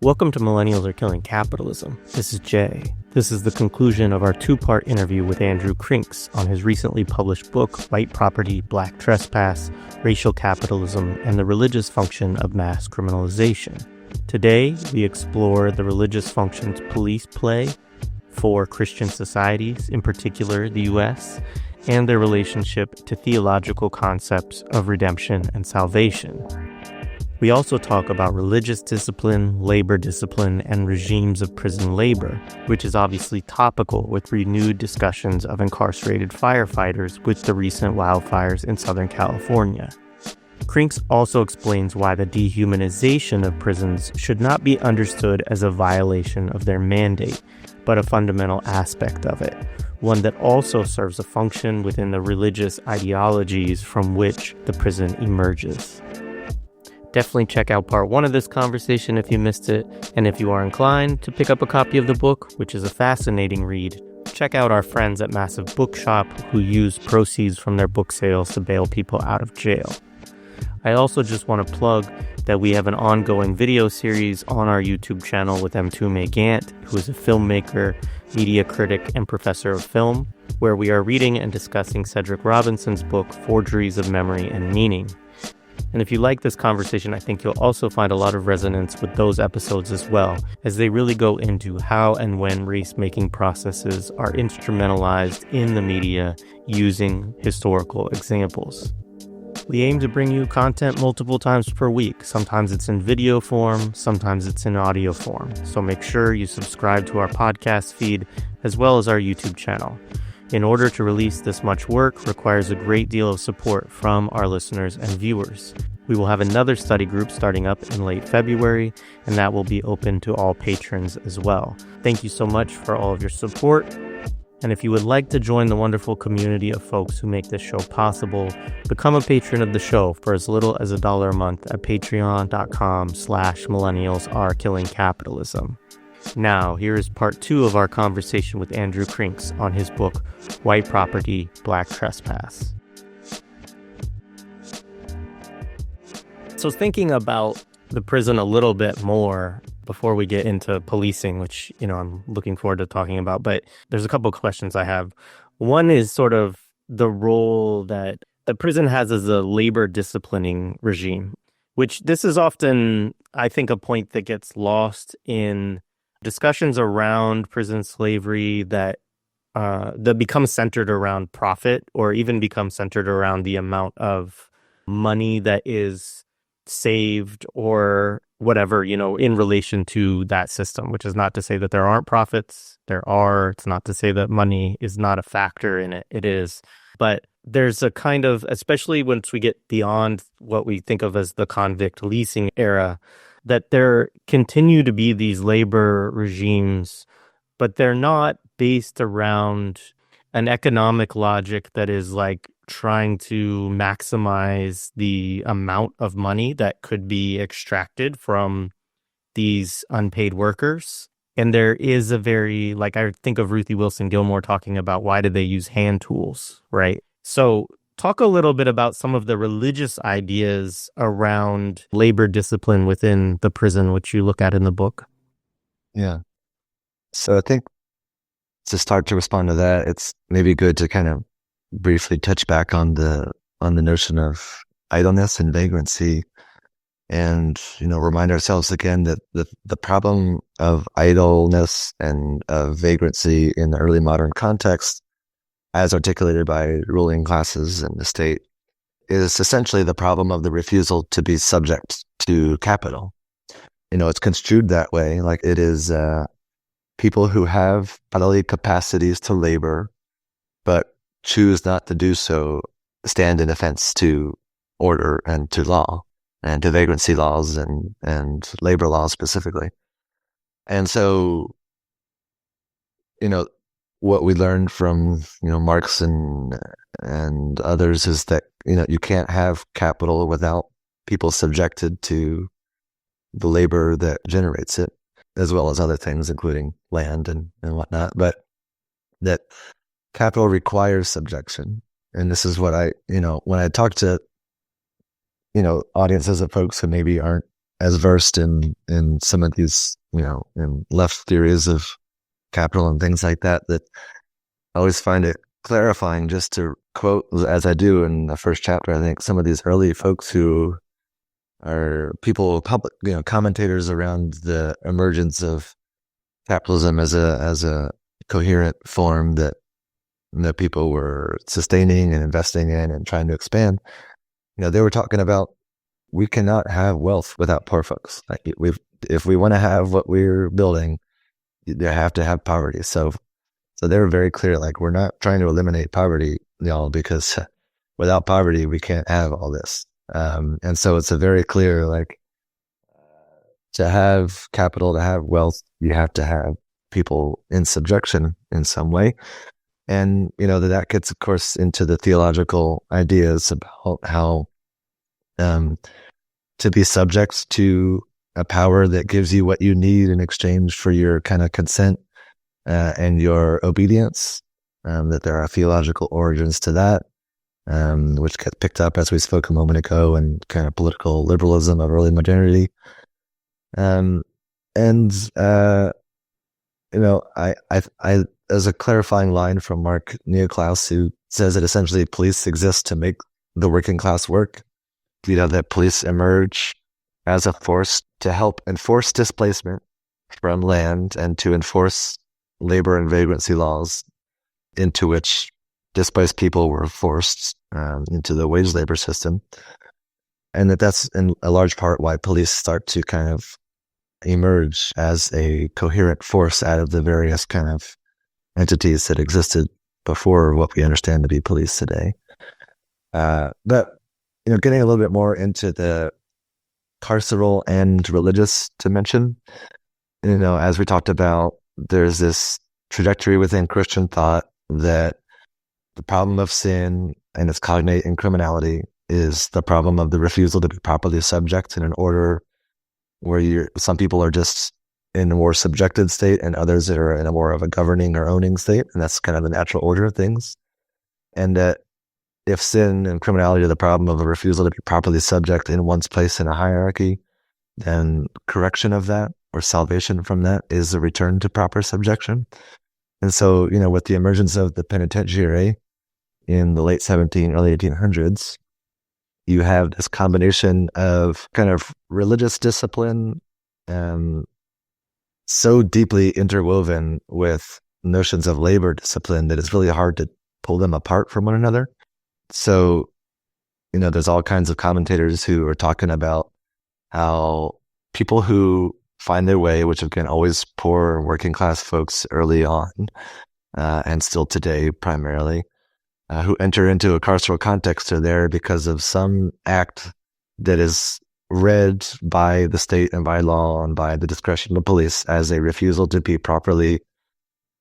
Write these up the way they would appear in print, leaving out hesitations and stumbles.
Welcome to Millennials Are Killing Capitalism. This is Jay. This is the conclusion of our two-part interview with Andrew Krinks on his recently published book, White Property, Black Trespass, Racial Capitalism, and the Religious Function of Mass Criminalization. Today, we explore the religious functions police play for Christian societies, in particular the U.S., and their relationship to theological concepts of redemption and salvation. We also talk about religious discipline, labor discipline, and regimes of prison labor, which is obviously topical with renewed discussions of incarcerated firefighters with the recent wildfires in Southern California. Krinks also explains why the dehumanization of prisons should not be understood as a violation of their mandate, but a fundamental aspect of it, one that also serves a function within the religious ideologies from which the prison emerges. Definitely check out part 1 of this conversation if you missed it, and if you are inclined to pick up a copy of the book, which is a fascinating read, check out our friends at Massive Bookshop who use proceeds from their book sales to bail people out of jail. I also just want to plug that we have an ongoing video series on our YouTube channel with M2 Gant, who is a filmmaker, media critic, and professor of film, where we are reading and discussing Cedric Robinson's book, Forgeries of Memory and Meaning. And if you like this conversation, I think you'll also find a lot of resonance with those episodes as well, as they really go into how and when race-making processes are instrumentalized in the media using historical examples. We aim to bring you content multiple times per week. Sometimes it's in video form, sometimes it's in audio form. So make sure you subscribe to our podcast feed as well as our YouTube channel. In order to release this much work requires a great deal of support from our listeners and viewers. We will have another study group starting up in late February, and that will be open to all patrons as well. Thank you so much for all of your support. And if you would like to join the wonderful community of folks who make this show possible, become a patron of the show for as little as $1 a month at patreon.com/millennialsarekillingcapitalism. Now, here is part 2 of our conversation with Andrew Krinks on his book, White Property, Black Trespass. So thinking about the prison a little bit more before we get into policing, which, I'm looking forward to talking about, but there's a couple of questions I have. One is sort of the role that the prison has as a labor disciplining regime, which this is often, I think, a point that gets lost in discussions around prison slavery that become centered around profit, or even become centered around the amount of money that is saved or whatever, in relation to that system, which is not to say that there aren't profits. There are. It's not to say that money is not a factor in it. It is. But there's a kind of, especially once we get beyond what we think of as the convict leasing era, that there continue to be these labor regimes, but they're not based around an economic logic that is like trying to maximize the amount of money that could be extracted from these unpaid workers. And there is a very, I think of Ruthie Wilson Gilmore talking about why do they use hand tools, right? So talk a little bit about some of the religious ideas around labor discipline within the prison, which you look at in the book. Yeah. So I think to start to respond to that, it's maybe good to kind of briefly touch back on the notion of idleness and vagrancy, and remind ourselves again that the problem of idleness and of vagrancy in the early modern context, as articulated by ruling classes and the state, is essentially the problem of the refusal to be subject to capital. It's construed that way, like it is people who have bodily capacities to labor, but choose not to do so, stand in offense to order and to law, and to vagrancy laws and labor laws specifically. And so, what we learned from Marx and others is that you can't have capital without people subjected to the labor that generates it, as well as other things, including land and whatnot. But that capital requires subjection, and this is what when I talk to audiences of folks who maybe aren't as versed in some of these, in left theories of capital and things like that, that I always find it clarifying just to quote, as I do in the first chapter, I think some of these early folks who are commentators around the emergence of capitalism as a coherent form that people were sustaining and investing in and trying to expand. They were talking about, we cannot have wealth without poor folks. If we want to have what we're building, they have to have poverty. So they were very clear, like, we're not trying to eliminate poverty, y'all, because without poverty, we can't have all this. And so it's a very clear, like, to have capital, to have wealth, you have to have people in subjection in some way. And, that gets, of course, into the theological ideas about how to be subject to a power that gives you what you need in exchange for your kind of consent and your obedience, that there are theological origins to that, which get picked up, as we spoke a moment ago, in kind of political liberalism of early modernity. I as a clarifying line from Mark Neoclaus, who says that essentially police exist to make the working class work, that police emerge as a force to help enforce displacement from land and to enforce labor and vagrancy laws into which displaced people were forced into the wage labor system. And that's in a large part why police start to kind of emerge as a coherent force out of the various kind of entities that existed before what we understand to be police today. But, getting a little bit more into the carceral and religious dimension, as we talked about, there's this trajectory within Christian thought that the problem of sin and its cognate in criminality is the problem of the refusal to be properly subject in an order where some people are just in a more subjected state and others that are in a more of a governing or owning state. And that's kind of the natural order of things. And that if sin and criminality are the problem of a refusal to be properly subject in one's place in a hierarchy, then correction of that or salvation from that is a return to proper subjection. And so, with the emergence of the penitentiary in the late 1700s, early 1800s, you have this combination of kind of religious discipline so deeply interwoven with notions of labor discipline that it's really hard to pull them apart from one another. So, there's all kinds of commentators who are talking about how people who find their way, which again, always poor working class folks early on, and still today primarily, who enter into a carceral context are there because of some act that is read by the state and by law and by the discretion of the police as a refusal to be properly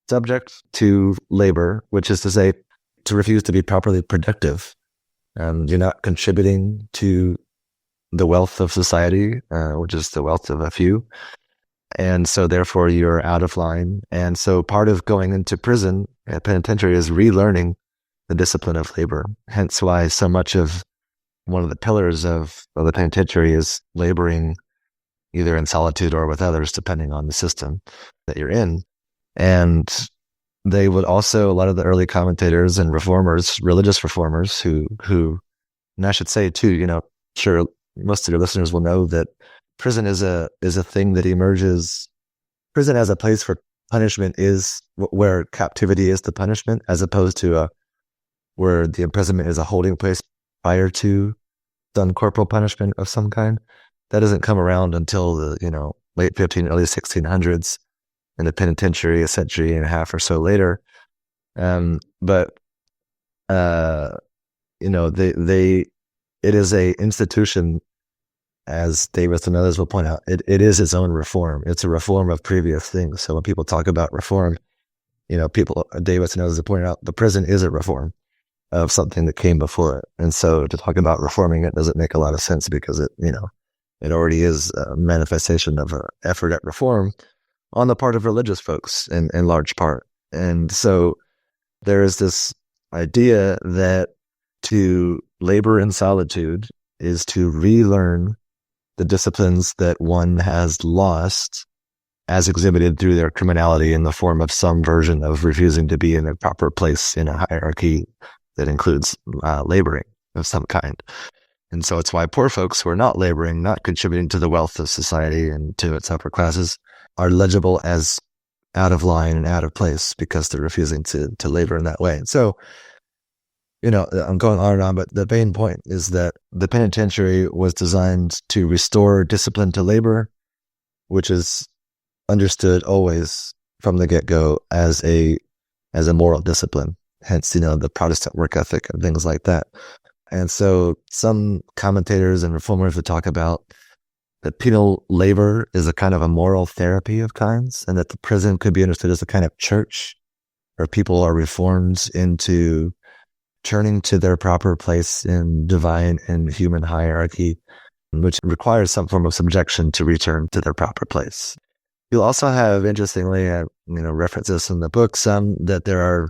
subject to labor, which is to say, to refuse to be properly productive. You're not contributing to the wealth of society, which is the wealth of a few. And so therefore you're out of line. And so part of going into prison at penitentiary is relearning the discipline of labor. Hence why so much of one of the pillars of the penitentiary is laboring either in solitude or with others, depending on the system that you're in. And they would also, a lot of the early commentators and reformers, religious reformers who, and I should say too, sure, most of your listeners will know that prison is a thing that emerges. Prison as a place for punishment is where captivity is the punishment, as opposed to where the imprisonment is a holding place prior to done corporal punishment of some kind. That doesn't come around until the late 1500s, early 1600s, in the penitentiary a century and a half or so later. But it is a institution, as Davis and others will point out. It is its own reform. It's a reform of previous things. So when people talk about reform, Davis and others have pointed out, the prison is a reform of something that came before it. And so to talk about reforming it doesn't make a lot of sense, because it already is a manifestation of an effort at reform on the part of religious folks in large part. And so there is this idea that to labor in solitude is to relearn the disciplines that one has lost as exhibited through their criminality in the form of some version of refusing to be in a proper place in a hierarchy that includes laboring of some kind. And so it's why poor folks who are not laboring, not contributing to the wealth of society and to its upper classes, are legible as out of line and out of place because they're refusing to labor in that way. And so, I'm going on and on, but the main point is that the penitentiary was designed to restore discipline to labor, which is understood always from the get-go as a moral discipline. Hence, the Protestant work ethic and things like that. And so some commentators and reformers would talk about that penal labor is a kind of a moral therapy of kinds, and that the prison could be understood as a kind of church where people are reformed into turning to their proper place in divine and human hierarchy, which requires some form of subjection to return to their proper place. You'll also have, interestingly, references in the book, some that there are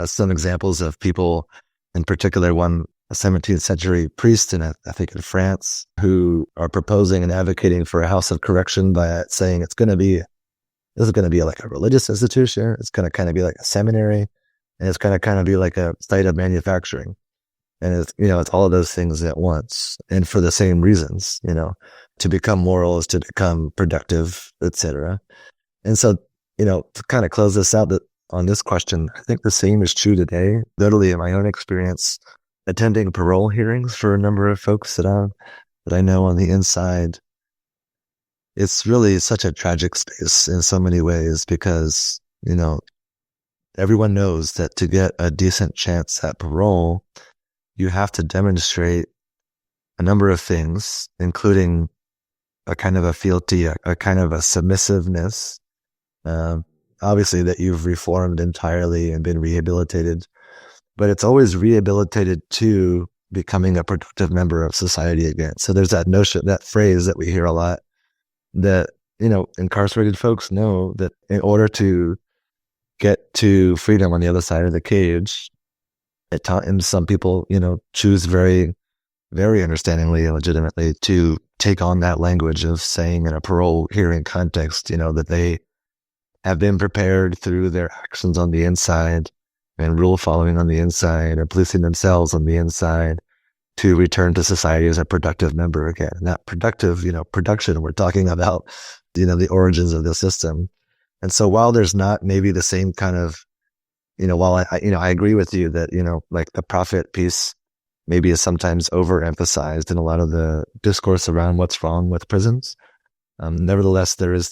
some examples of people, in particular one, a 17th century priest I think in France, who are proposing and advocating for a house of correction by saying this is going to be like a religious institution. It's going to kind of be like a seminary, and it's going to kind of be like a site of manufacturing. And it's all of those things at once, and for the same reasons. To become moral is to become productive, etc. And so, to kind of close this out, on this question, I think the same is true today. Literally, in my own experience, attending parole hearings for a number of folks that I know on the inside, it's really such a tragic space in so many ways because, everyone knows that to get a decent chance at parole, you have to demonstrate a number of things, including a kind of a fealty, a kind of a submissiveness, obviously that you've reformed entirely and been rehabilitated, but it's always rehabilitated to becoming a productive member of society again. So there's that notion, that phrase that we hear a lot, that, incarcerated folks know that in order to get to freedom on the other side of the cage, at times some people, choose very, very understandingly and legitimately to take on that language of saying in a parole hearing context, that they have been prepared through their actions on the inside and rule following on the inside or policing themselves on the inside to return to society as a productive member again. Not productive, production. We're talking about, the origins of the system. And so while there's not maybe the same kind of, while I agree with you that, like the profit piece maybe is sometimes overemphasized in a lot of the discourse around what's wrong with prisons. Nevertheless, there is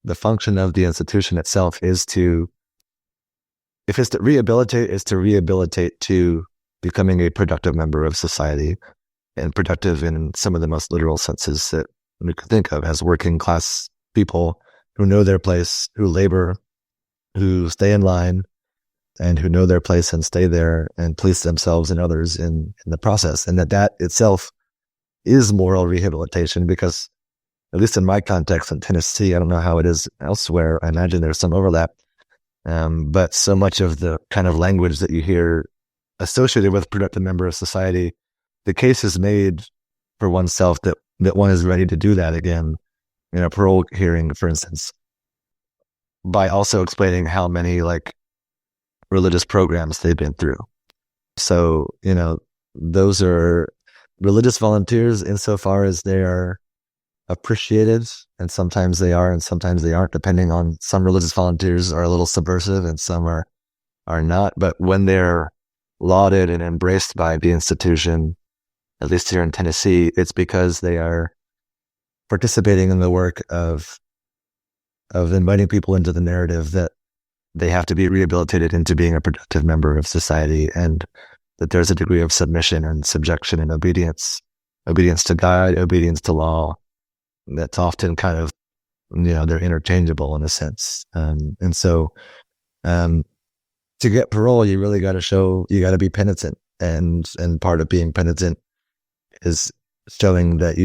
the function of the institution itself is to rehabilitate to becoming a productive member of society, and productive in some of the most literal senses that we could think of as working class people who know their place, who labor, who stay in line, and who know their place and stay there and police themselves and others in the process. And that itself is moral rehabilitation because, at least in my context in Tennessee, I don't know how it is elsewhere. I imagine there's some overlap. But so much of the kind of language that you hear associated with productive member of society, the case is made for oneself that one is ready to do that again in a parole hearing, for instance, by also explaining how many religious programs they've been through. So, those are religious volunteers insofar as they are appreciated, and sometimes they are and sometimes they aren't, depending on some religious volunteers are a little subversive and some are not. But when they're lauded and embraced by the institution, at least here in Tennessee, it's because they are participating in the work of inviting people into the narrative that they have to be rehabilitated into being a productive member of society, and that there's a degree of submission and subjection and obedience to God, obedience to law, that's often kind of, they're interchangeable in a sense. And so to get parole, you really got to be penitent. And part of being penitent is showing that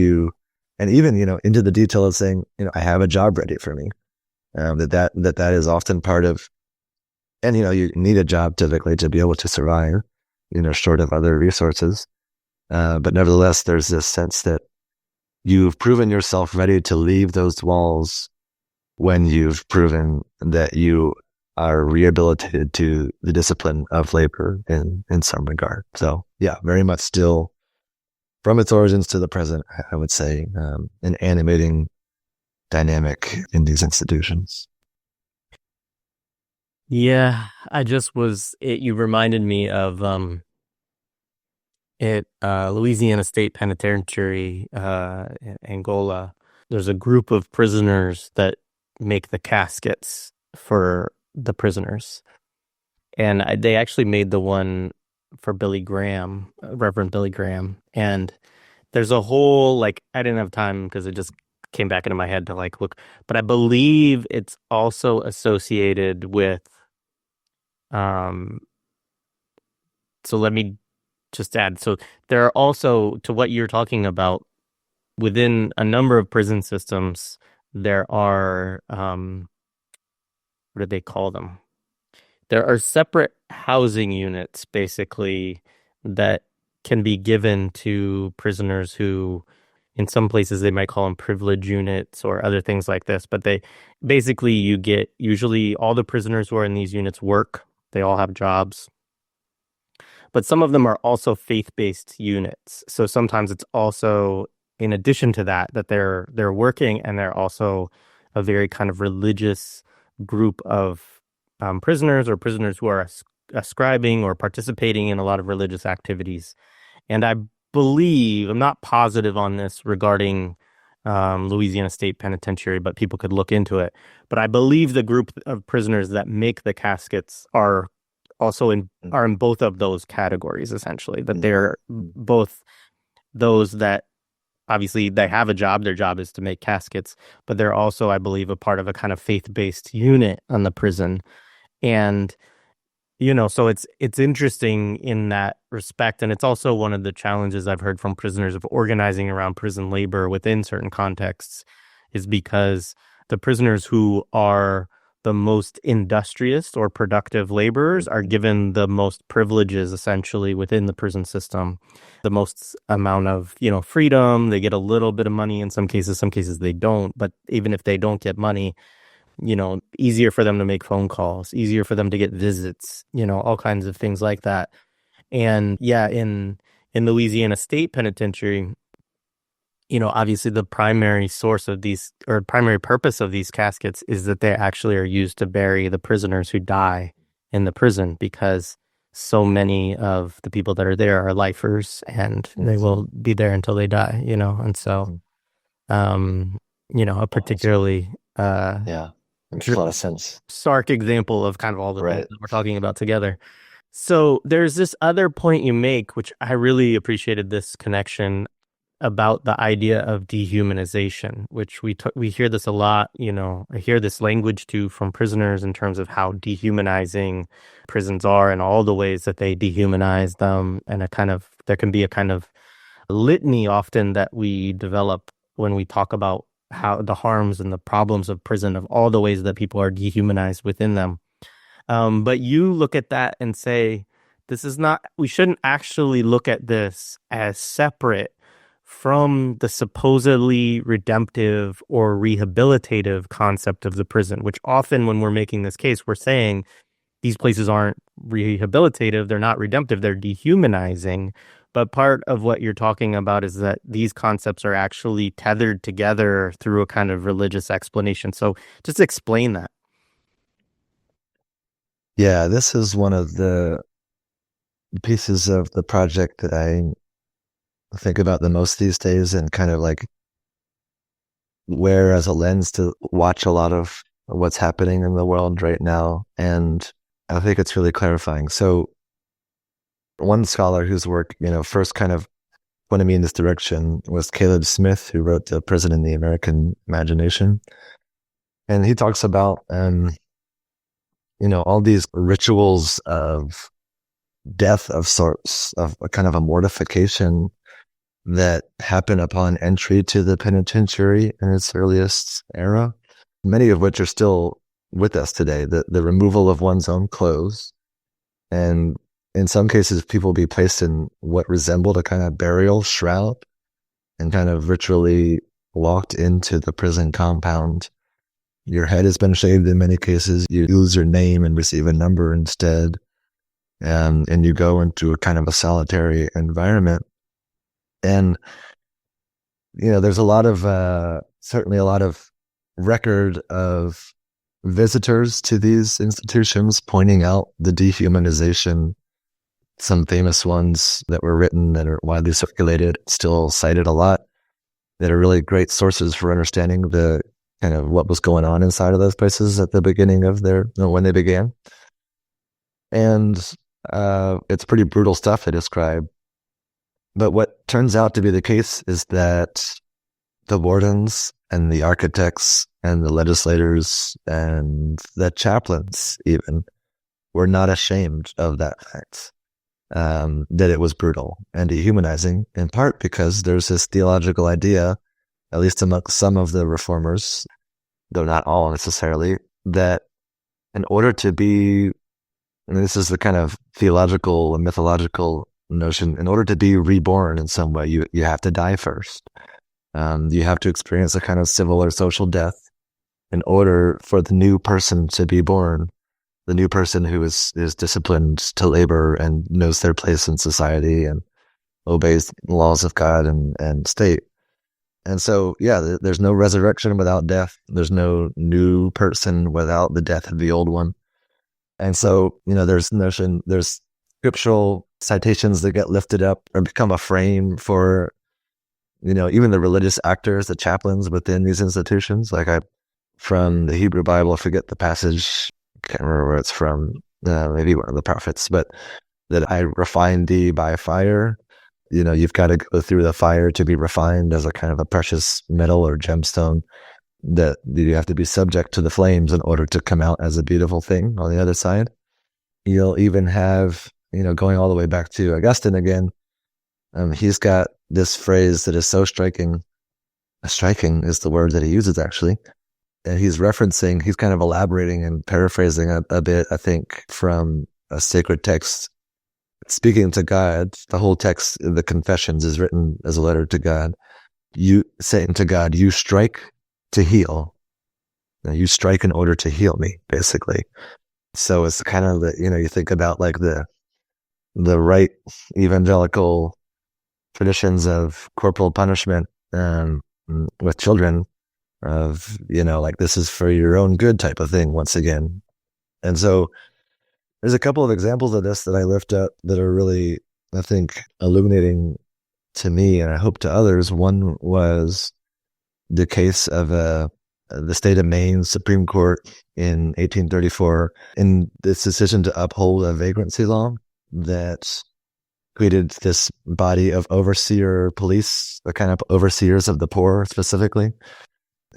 and even, into the detail of saying, I have a job ready for me. That is often part of, and, you need a job typically to be able to survive, short of other resources. But nevertheless, there's this sense that you've proven yourself ready to leave those walls when you've proven that you are rehabilitated to the discipline of labor in some regard. So yeah, very much still from its origins to the present, I would say, an animating dynamic in these institutions. Yeah, you reminded me of Louisiana State Penitentiary, in Angola. There's a group of prisoners that make the caskets for the prisoners. And they actually made the one for Billy Graham, Reverend Billy Graham. And there's a whole, like, I didn't have time because it just came back into my head to like look, but I believe it's also associated with, um, so let me just add. So there are also, to what you're talking about, within a number of prison systems, there are, what do they call them? There are separate housing units, basically, that can be given to prisoners who, in some places, they might call them privilege units or other things like this. But they basically, you get usually all the prisoners who are in these units work, they all have jobs. But some of them are also faith-based units. So sometimes it's also, in addition to that, that they're working, and they're also a very kind of religious group of prisoners, or prisoners who are ascribing or participating in a lot of religious activities. And I believe, I'm not positive on this regarding Louisiana State Penitentiary, but people could look into it. But I believe the group of prisoners that make the caskets are in both of those categories, essentially, that they're both those that obviously they have a job, their job is to make caskets, but they're also, I believe, a part of a kind of faith-based unit on the prison. And so it's interesting in that respect. And it's also one of the challenges I've heard from prisoners of organizing around prison labor within certain contexts, is because the prisoners who are the most industrious or productive laborers are given the most privileges, essentially, within the prison system, the most amount of, freedom. They get a little bit of money in some cases they don't. But even if they don't get money, easier for them to make phone calls, easier for them to get visits, all kinds of things like that. And yeah, in Louisiana State Penitentiary, obviously the primary source of these, or primary purpose of these caskets, is that they actually are used to bury the prisoners who die in the prison, because so many of the people that are there are lifers, and they will be there until they die, and so, a particularly, Yeah. Makes a lot of sense. stark example of kind of all the Right. things that we're talking about together. So there's this other point you make, which I really appreciated this connection, about the idea of dehumanization, which we hear this a lot. I hear this language too from prisoners in terms of how dehumanizing prisons are, and all the ways that they dehumanize them, and there can be a kind of litany often that we develop when we talk about how the harms and the problems of prison, of all the ways that people are dehumanized within them. But you look at that and say, we shouldn't actually look at this as separate from the supposedly redemptive or rehabilitative concept of the prison, which often when we're making this case, we're saying these places aren't rehabilitative, they're not redemptive, they're dehumanizing. But part of what you're talking about is that these concepts are actually tethered together through a kind of religious explanation. So just explain that. Yeah, this is one of the pieces of the project that I think about the most these days, and kind of like wear as a lens to watch a lot of what's happening in the world right now. And I think it's really clarifying. So one scholar whose work, first kind of pointed me in this direction was Caleb Smith, who wrote The Prison in the American Imagination. And he talks about, all these rituals of death of sorts, of a kind of a mortification that happen upon entry to the penitentiary in its earliest era, many of which are still with us today. The removal of one's own clothes, and in some cases, people will be placed in what resembled a kind of burial shroud, and kind of ritually walked into the prison compound. Your head has been shaved in many cases. You lose your name and receive a number instead. And you go into a kind of a solitary environment. And, there's a lot of, certainly a lot of record of visitors to these institutions pointing out the dehumanization. Some famous ones that were written that are widely circulated, still cited a lot, that are really great sources for understanding the kind of what was going on inside of those places at the beginning of when they began. And it's pretty brutal stuff to describe. But what turns out to be the case is that the wardens and the architects and the legislators and the chaplains even were not ashamed of that fact, that it was brutal and dehumanizing, in part because there's this theological idea, at least among some of the reformers, though not all necessarily, that in order to be, and this is the kind of theological and mythological notion, in order to be reborn in some way, you have to die first. You have to experience a kind of civil or social death in order for the new person to be born, the new person who is disciplined to labor and knows their place in society and obeys the laws of God and state. And so, there's no resurrection without death. There's no new person without the death of the old one. And so, there's scriptural citations that get lifted up or become a frame for, even the religious actors, the chaplains within these institutions. From the Hebrew Bible, I forget the passage, can't remember where it's from, maybe one of the prophets, but that I refined thee by fire. You've got to go through the fire to be refined as a kind of a precious metal or gemstone, that you have to be subject to the flames in order to come out as a beautiful thing on the other side. You'll even have, going all the way back to Augustine again, he's got this phrase that is so striking. Striking is the word that he uses, actually. And he's kind of elaborating and paraphrasing a bit, I think, from a sacred text. Speaking to God, the whole text, the Confessions, is written as a letter to God. You saying to God, you strike to heal. Now, you strike in order to heal me, basically. So it's kind of you think about like the right evangelical traditions of corporal punishment with children, of, like this is for your own good type of thing once again. And so there's a couple of examples of this that I lift up that are really, I think, illuminating to me, and I hope to others. One was the case of the state of Maine Supreme Court in 1834 in this decision to uphold a vagrancy law that created this body of overseer police, the kind of overseers of the poor specifically,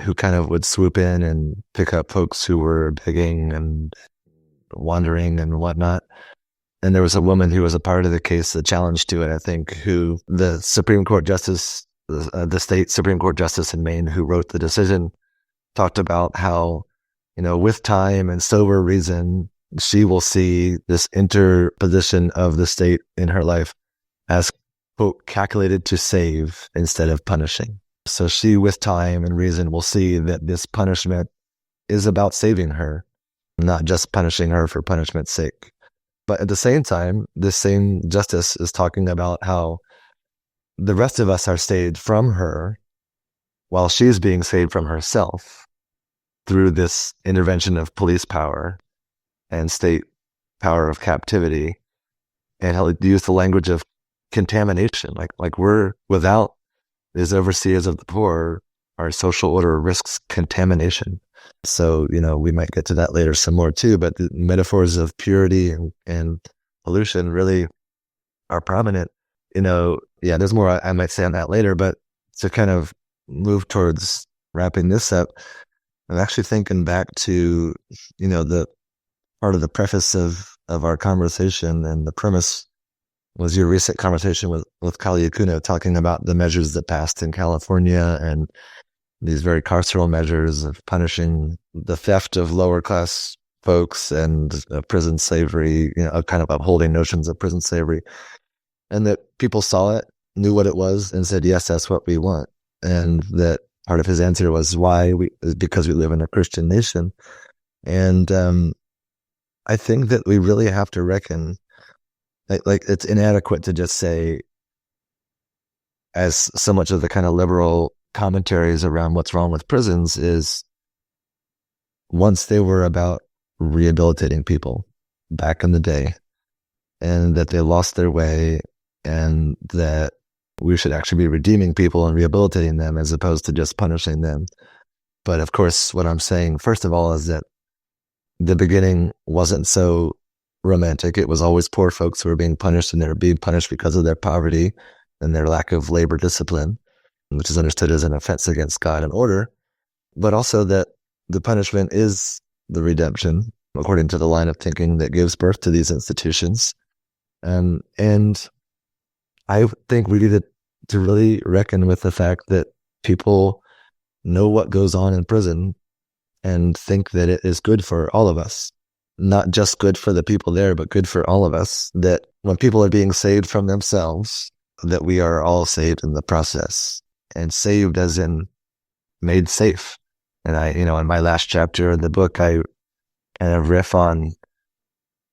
who kind of would swoop in and pick up folks who were begging and wandering and whatnot. And there was a woman who was a part of the case, the challenge to it, I think, who the Supreme Court Justice, the state Supreme Court Justice in Maine who wrote the decision, talked about how, with time and sober reason, she will see this interposition of the state in her life as, quote, calculated to save instead of punishing. So she, with time and reason, will see that this punishment is about saving her, not just punishing her for punishment's sake. But at the same time, this same justice is talking about how the rest of us are saved from her while she's being saved from herself through this intervention of police power and state power of captivity. And he'll use the language of contamination. Like we're, without these overseers of the poor, our social order risks contamination. So, we might get to that later some more too, but the metaphors of purity and pollution really are prominent. There's more I might say on that later, but to kind of move towards wrapping this up, I'm actually thinking back to, the part of the preface of our conversation, and the premise was your recent conversation with Kali Akuno, talking about the measures that passed in California and these very carceral measures of punishing the theft of lower class folks and prison slavery, kind of upholding notions of prison slavery, and that people saw it knew what it was and said, yes, that's what we want. And that part of his answer was because we live in a Christian nation. And I think that we really have to reckon, like it's inadequate to just say, as so much of the kind of liberal commentaries around what's wrong with prisons is, once they were about rehabilitating people back in the day, and that they lost their way, and that we should actually be redeeming people and rehabilitating them as opposed to just punishing them. But of course, what I'm saying, first of all, is that the beginning wasn't so romantic. It was always poor folks who were being punished, and they were being punished because of their poverty and their lack of labor discipline, which is understood as an offense against God and order, but also that the punishment is the redemption, according to the line of thinking that gives birth to these institutions. And I think we need to really reckon with the fact that people know what goes on in prison and think that it is good for all of us, not just good for the people there, but good for all of us, that when people are being saved from themselves, that we are all saved in the process, and saved as in made safe. And in my last chapter in the book, I kind of riff on,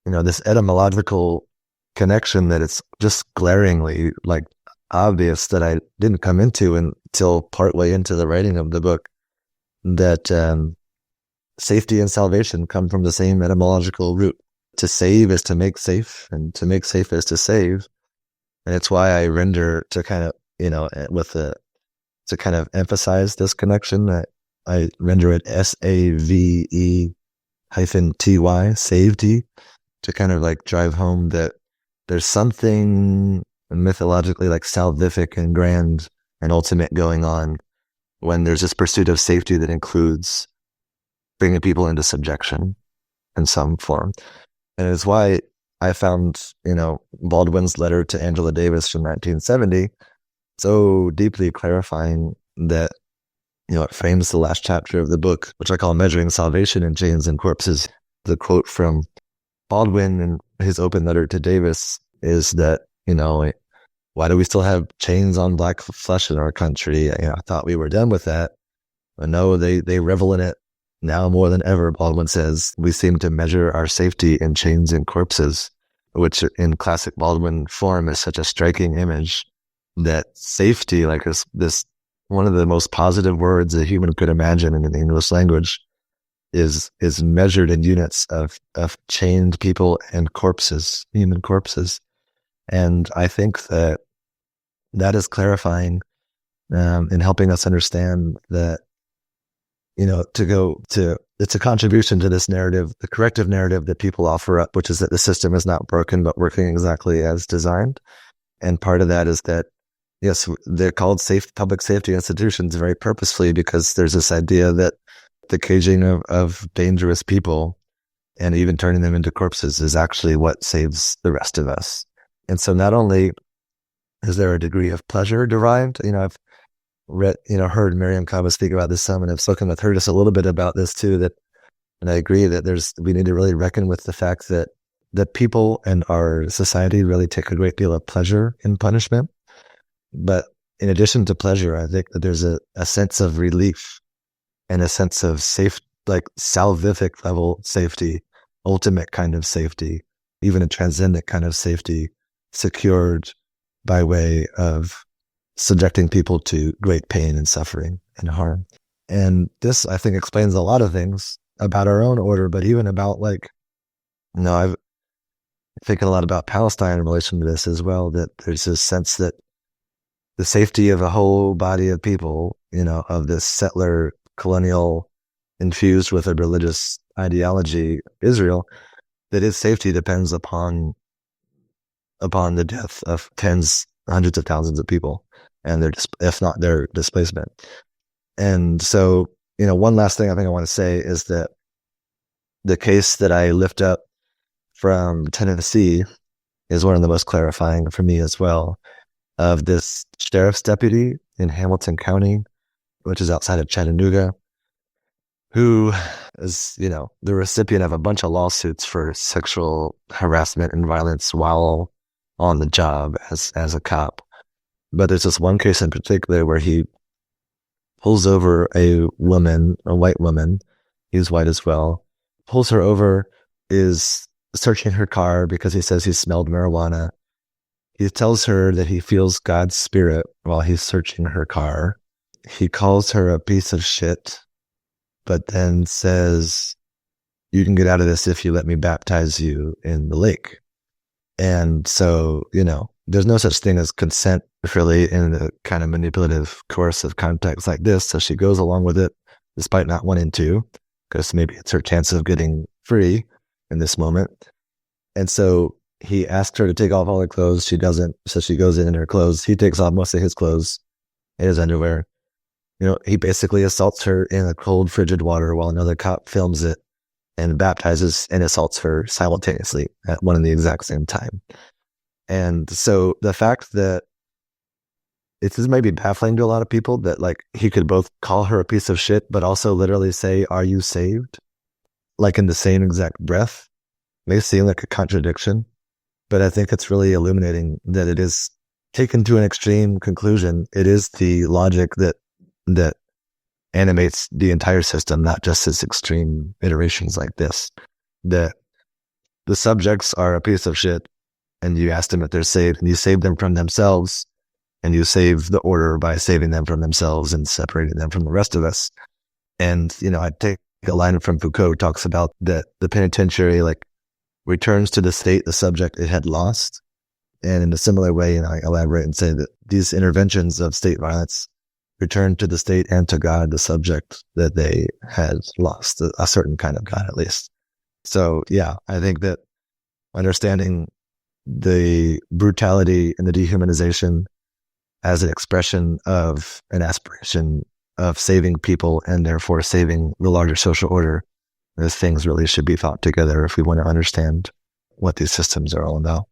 this etymological connection that it's just glaringly like obvious that I didn't come into until partway into the writing of the book, that safety and salvation come from the same etymological root. To save is to make safe, and to make safe is to save. And it's why I render to kind of, to kind of emphasize this connection, I render it SAVE -ty, savedy, to kind of like drive home that there's something mythologically like salvific and grand and ultimate going on when there's this pursuit of safety that includes bringing people into subjection in some form. And it's why I found, Baldwin's letter to Angela Davis from 1970 so deeply clarifying that, it frames the last chapter of the book, which I call Measuring Salvation in Chains and Corpses. The quote from Baldwin in his open letter to Davis is that, why do we still have chains on black flesh in our country? I thought we were done with that. But no, they revel in it now more than ever. Baldwin says, we seem to measure our safety in chains and corpses, which in classic Baldwin form is such a striking image, that safety, like this one of the most positive words a human could imagine in the English language, is measured in units of chained people and corpses, human corpses. And I think that is clarifying in helping us understand that, it's a contribution to this narrative, the corrective narrative that people offer up, which is that the system is not broken, but working exactly as designed. And part of that is that, yes, they're called public safety institutions very purposefully, because there's this idea that the caging of dangerous people and even turning them into corpses is actually what saves the rest of us. And so not only is there a degree of pleasure derived, I've read, heard Miriam Kaba speak about this some, and I've spoken with her just a little bit about this too, and I agree that we need to really reckon with the fact that people and our society really take a great deal of pleasure in punishment. But in addition to pleasure, I think that there's a sense of relief and a sense of safe, like salvific level safety, ultimate kind of safety, even a transcendent kind of safety, secured by way of subjecting people to great pain and suffering and harm. And this, I think, explains a lot of things about our own order, but even about I've thinking a lot about Palestine in relation to this as well, that there's this sense that the safety of a whole body of people, of this settler colonial infused with a religious ideology, Israel, that its safety depends upon the death of hundreds of thousands of people, and if not their displacement. And so, one last thing I think I want to say is that the case that I lift up from Tennessee is one of the most clarifying for me as well, of this sheriff's deputy in Hamilton County, which is outside of Chattanooga, who is, the recipient of a bunch of lawsuits for sexual harassment and violence while on the job as a cop. But there's this one case in particular where he pulls over a woman, a white woman. He's white as well. Pulls her over, is searching her car because he says he smelled marijuana. He tells her that he feels God's spirit while he's searching her car. He calls her a piece of shit, but then says, "You can get out of this if you let me baptize you in the lake." And so, there's no such thing as consent really in a kind of manipulative, coercive context like this. So she goes along with it despite not wanting to, because maybe it's her chance of getting free in this moment. And so he asks her to take off all her clothes. She doesn't. So she goes in her clothes. He takes off most of his clothes and his underwear. He basically assaults her in a cold, frigid water while another cop films it and baptizes and assaults her simultaneously at one and the exact same time. And so the fact that this may be baffling to a lot of people that like he could both call her a piece of shit, but also literally say, "Are you saved?" Like in the same exact breath may seem like a contradiction, but I think it's really illuminating that it is taken to an extreme conclusion. It is the logic that animates the entire system, not just its extreme iterations like this. That the subjects are a piece of shit, and you ask them if they're saved, and you save them from themselves, and you save the order by saving them from themselves and separating them from the rest of us. And, I take a line from Foucault who talks about that the penitentiary like returns to the state, the subject it had lost. And in a similar way, I elaborate and say that these interventions of state violence return to the state and to God, the subject that they had lost, a certain kind of God at least. So yeah, I think that understanding the brutality and the dehumanization as an expression of an aspiration of saving people and therefore saving the larger social order, those things really should be thought together if we want to understand what these systems are all about.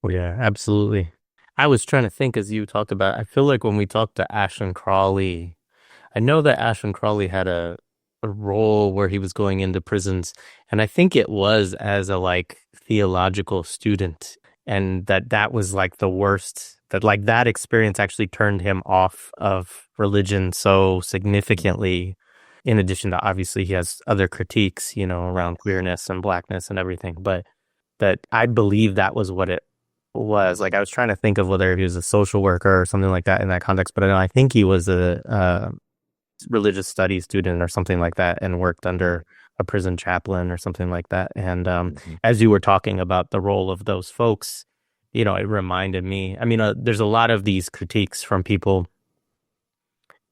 Oh, yeah, absolutely. I was trying to think as you talked about, I feel like when we talked to Ashton Crawley, I know that Ashton Crawley had a role where he was going into prisons, and I think it was as a like theological student, and that was like the worst, that like that experience actually turned him off of religion so significantly. In addition to obviously he has other critiques, around queerness and blackness and everything, but that I believe that was what it was. Like I was trying to think of whether he was a social worker or something like that in that context, but I think he was a religious studies student or something like that and worked under a prison chaplain or something like that. And as you were talking about the role of those folks, it reminded me, there's a lot of these critiques from people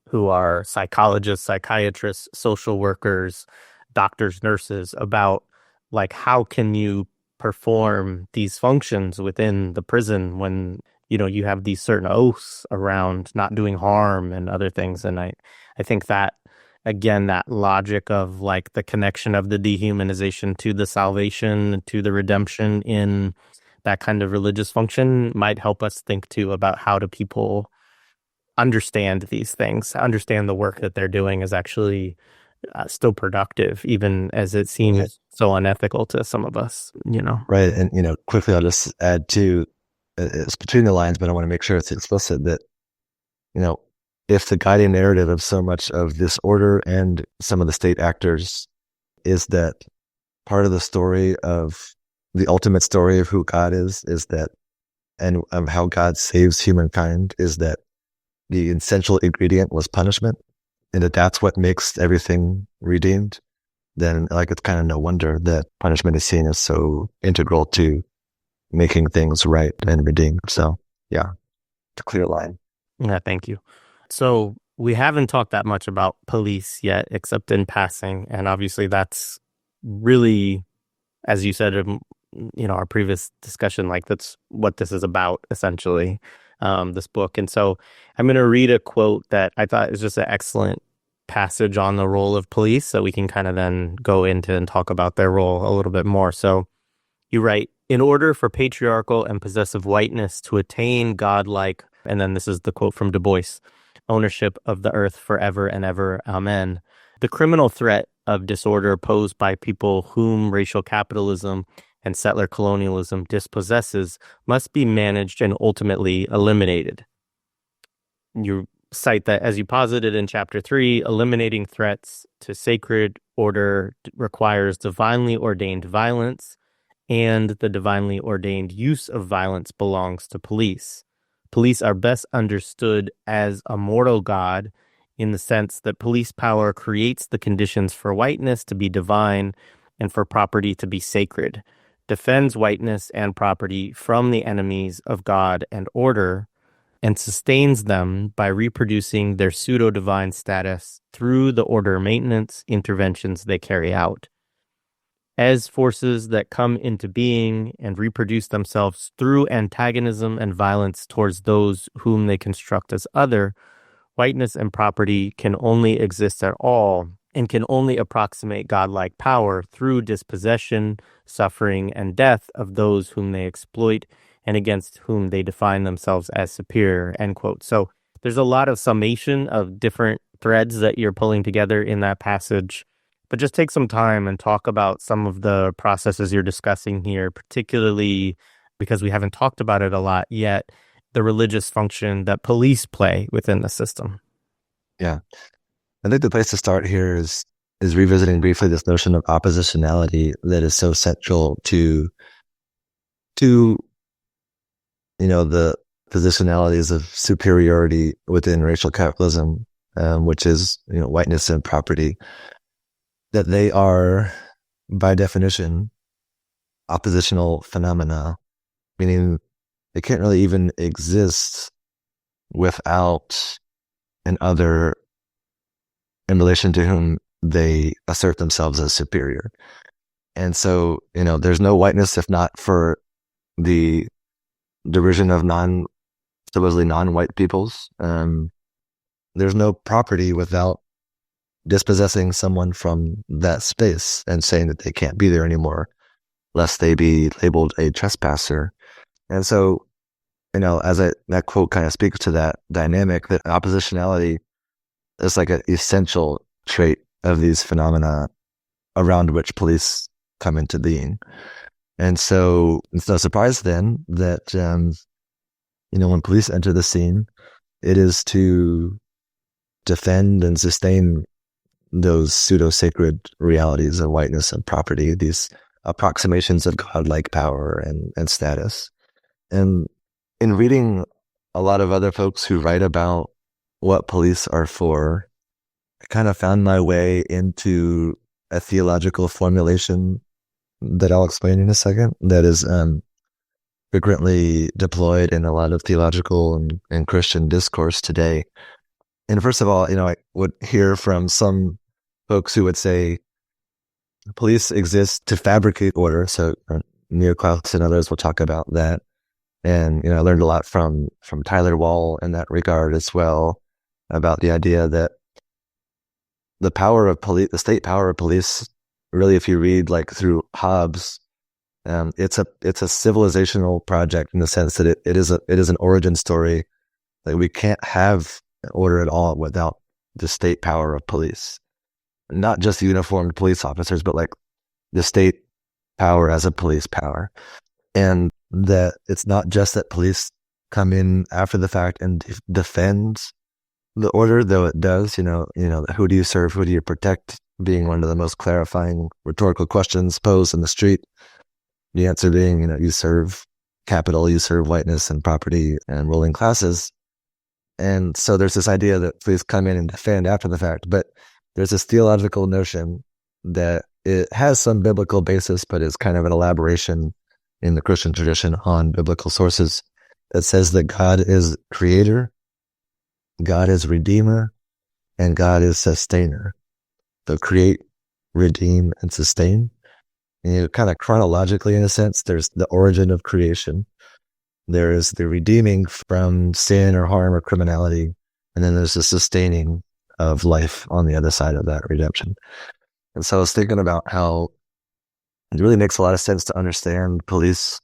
who are psychologists, psychiatrists, social workers, doctors, nurses about like, how can you perform these functions within the prison when, you have these certain oaths around not doing harm and other things. And I think that, again, that logic of like the connection of the dehumanization to the salvation, to the redemption in that kind of religious function might help us think too about how do people understand these things, understand the work that they're doing is actually still productive, even as it seems so unethical to some of us, Right. And, quickly, I'll just add too, it's between the lines, but I want to make sure it's explicit that, if the guiding narrative of so much of this order and some of the state actors is that part of the story of the ultimate story of who God is that, and of how God saves humankind is that the essential ingredient was punishment, and that's what makes everything redeemed, then like it's kind of no wonder that punishment is seen as so integral to making things right and redeemed. So yeah, it's a clear line. Yeah, thank you. So we haven't talked that much about police yet, except in passing. And obviously that's really, as you said, our previous discussion, like that's what this is about, essentially, this book. And so I'm going to read a quote that I thought is just an excellent passage on the role of police, so we can kind of then go into and talk about their role a little bit more. So you write, "In order for patriarchal and possessive whiteness to attain godlike," and then this is the quote from Du Bois, "ownership of the earth forever and ever, amen, the criminal threat of disorder posed by people whom racial capitalism and settler colonialism dispossesses must be managed and ultimately eliminated. You cite that, as you posited in Chapter 3, eliminating threats to sacred order requires divinely ordained violence, and the divinely ordained use of violence belongs to police. Police are best understood as a mortal god in the sense that police power creates the conditions for whiteness to be divine and for property to be sacred, defends whiteness and property from the enemies of God and order, and sustains them by reproducing their pseudo-divine status through the order maintenance interventions they carry out. As forces that come into being and reproduce themselves through antagonism and violence towards those whom they construct as other, whiteness and property can only exist at all and can only approximate godlike power through dispossession, suffering, and death of those whom they exploit and against whom they define themselves as superior, end quote. So there's a lot of summation of different threads that you're pulling together in that passage. But just take some time and talk about some of the processes you're discussing here, particularly because we haven't talked about it a lot yet, the religious function that police play within the system. Yeah. I think the place to start here is revisiting briefly this notion of oppositionality that is so central to the positionalities of superiority within racial capitalism, which is whiteness and property, that they are by definition oppositional phenomena, meaning they can't really even exist without an other in relation to whom they assert themselves as superior. And so, there's no whiteness if not for the derision of supposedly non-white peoples. There's no property without dispossessing someone from that space and saying that they can't be there anymore, lest they be labeled a trespasser. And so, as that quote kind of speaks to that dynamic, that oppositionality is like an essential trait of these phenomena around which police come into being. And so it's no surprise then that, when police enter the scene, it is to defend and sustain those pseudo-sacred realities of whiteness and property, these approximations of godlike power and status. And in reading a lot of other folks who write about what police are for, I kind of found my way into a theological formulation that I'll explain in a second that is frequently deployed in a lot of theological and Christian discourse today. And first of all, I would hear from some folks who would say police exist to fabricate order. So Neoclassics and others will talk about that. And, I learned a lot from Tyler Wall in that regard as well, about the idea that the power of police, the state power of police, really, if you read like through Hobbes, it's a civilizational project in the sense that it is an origin story. Like we can't have order at all without the state power of police, not just uniformed police officers, but like the state power as a police power. And that it's not just that police come in after the fact and defend the order, though it does, who do you serve, who do you protect, being one of the most clarifying rhetorical questions posed in the street. The answer being, you serve capital, you serve whiteness and property and ruling classes. And so there's this idea that police come in and defend after the fact, but there's this theological notion that it has some biblical basis, but is kind of an elaboration in the Christian tradition on biblical sources that says that God is creator, God is redeemer, and God is sustainer. So create, redeem, and sustain. And kind of chronologically, in a sense, there's the origin of creation. There is the redeeming from sin or harm or criminality. And then there's the sustaining of life on the other side of that redemption. And so I was thinking about how it really makes a lot of sense to understand police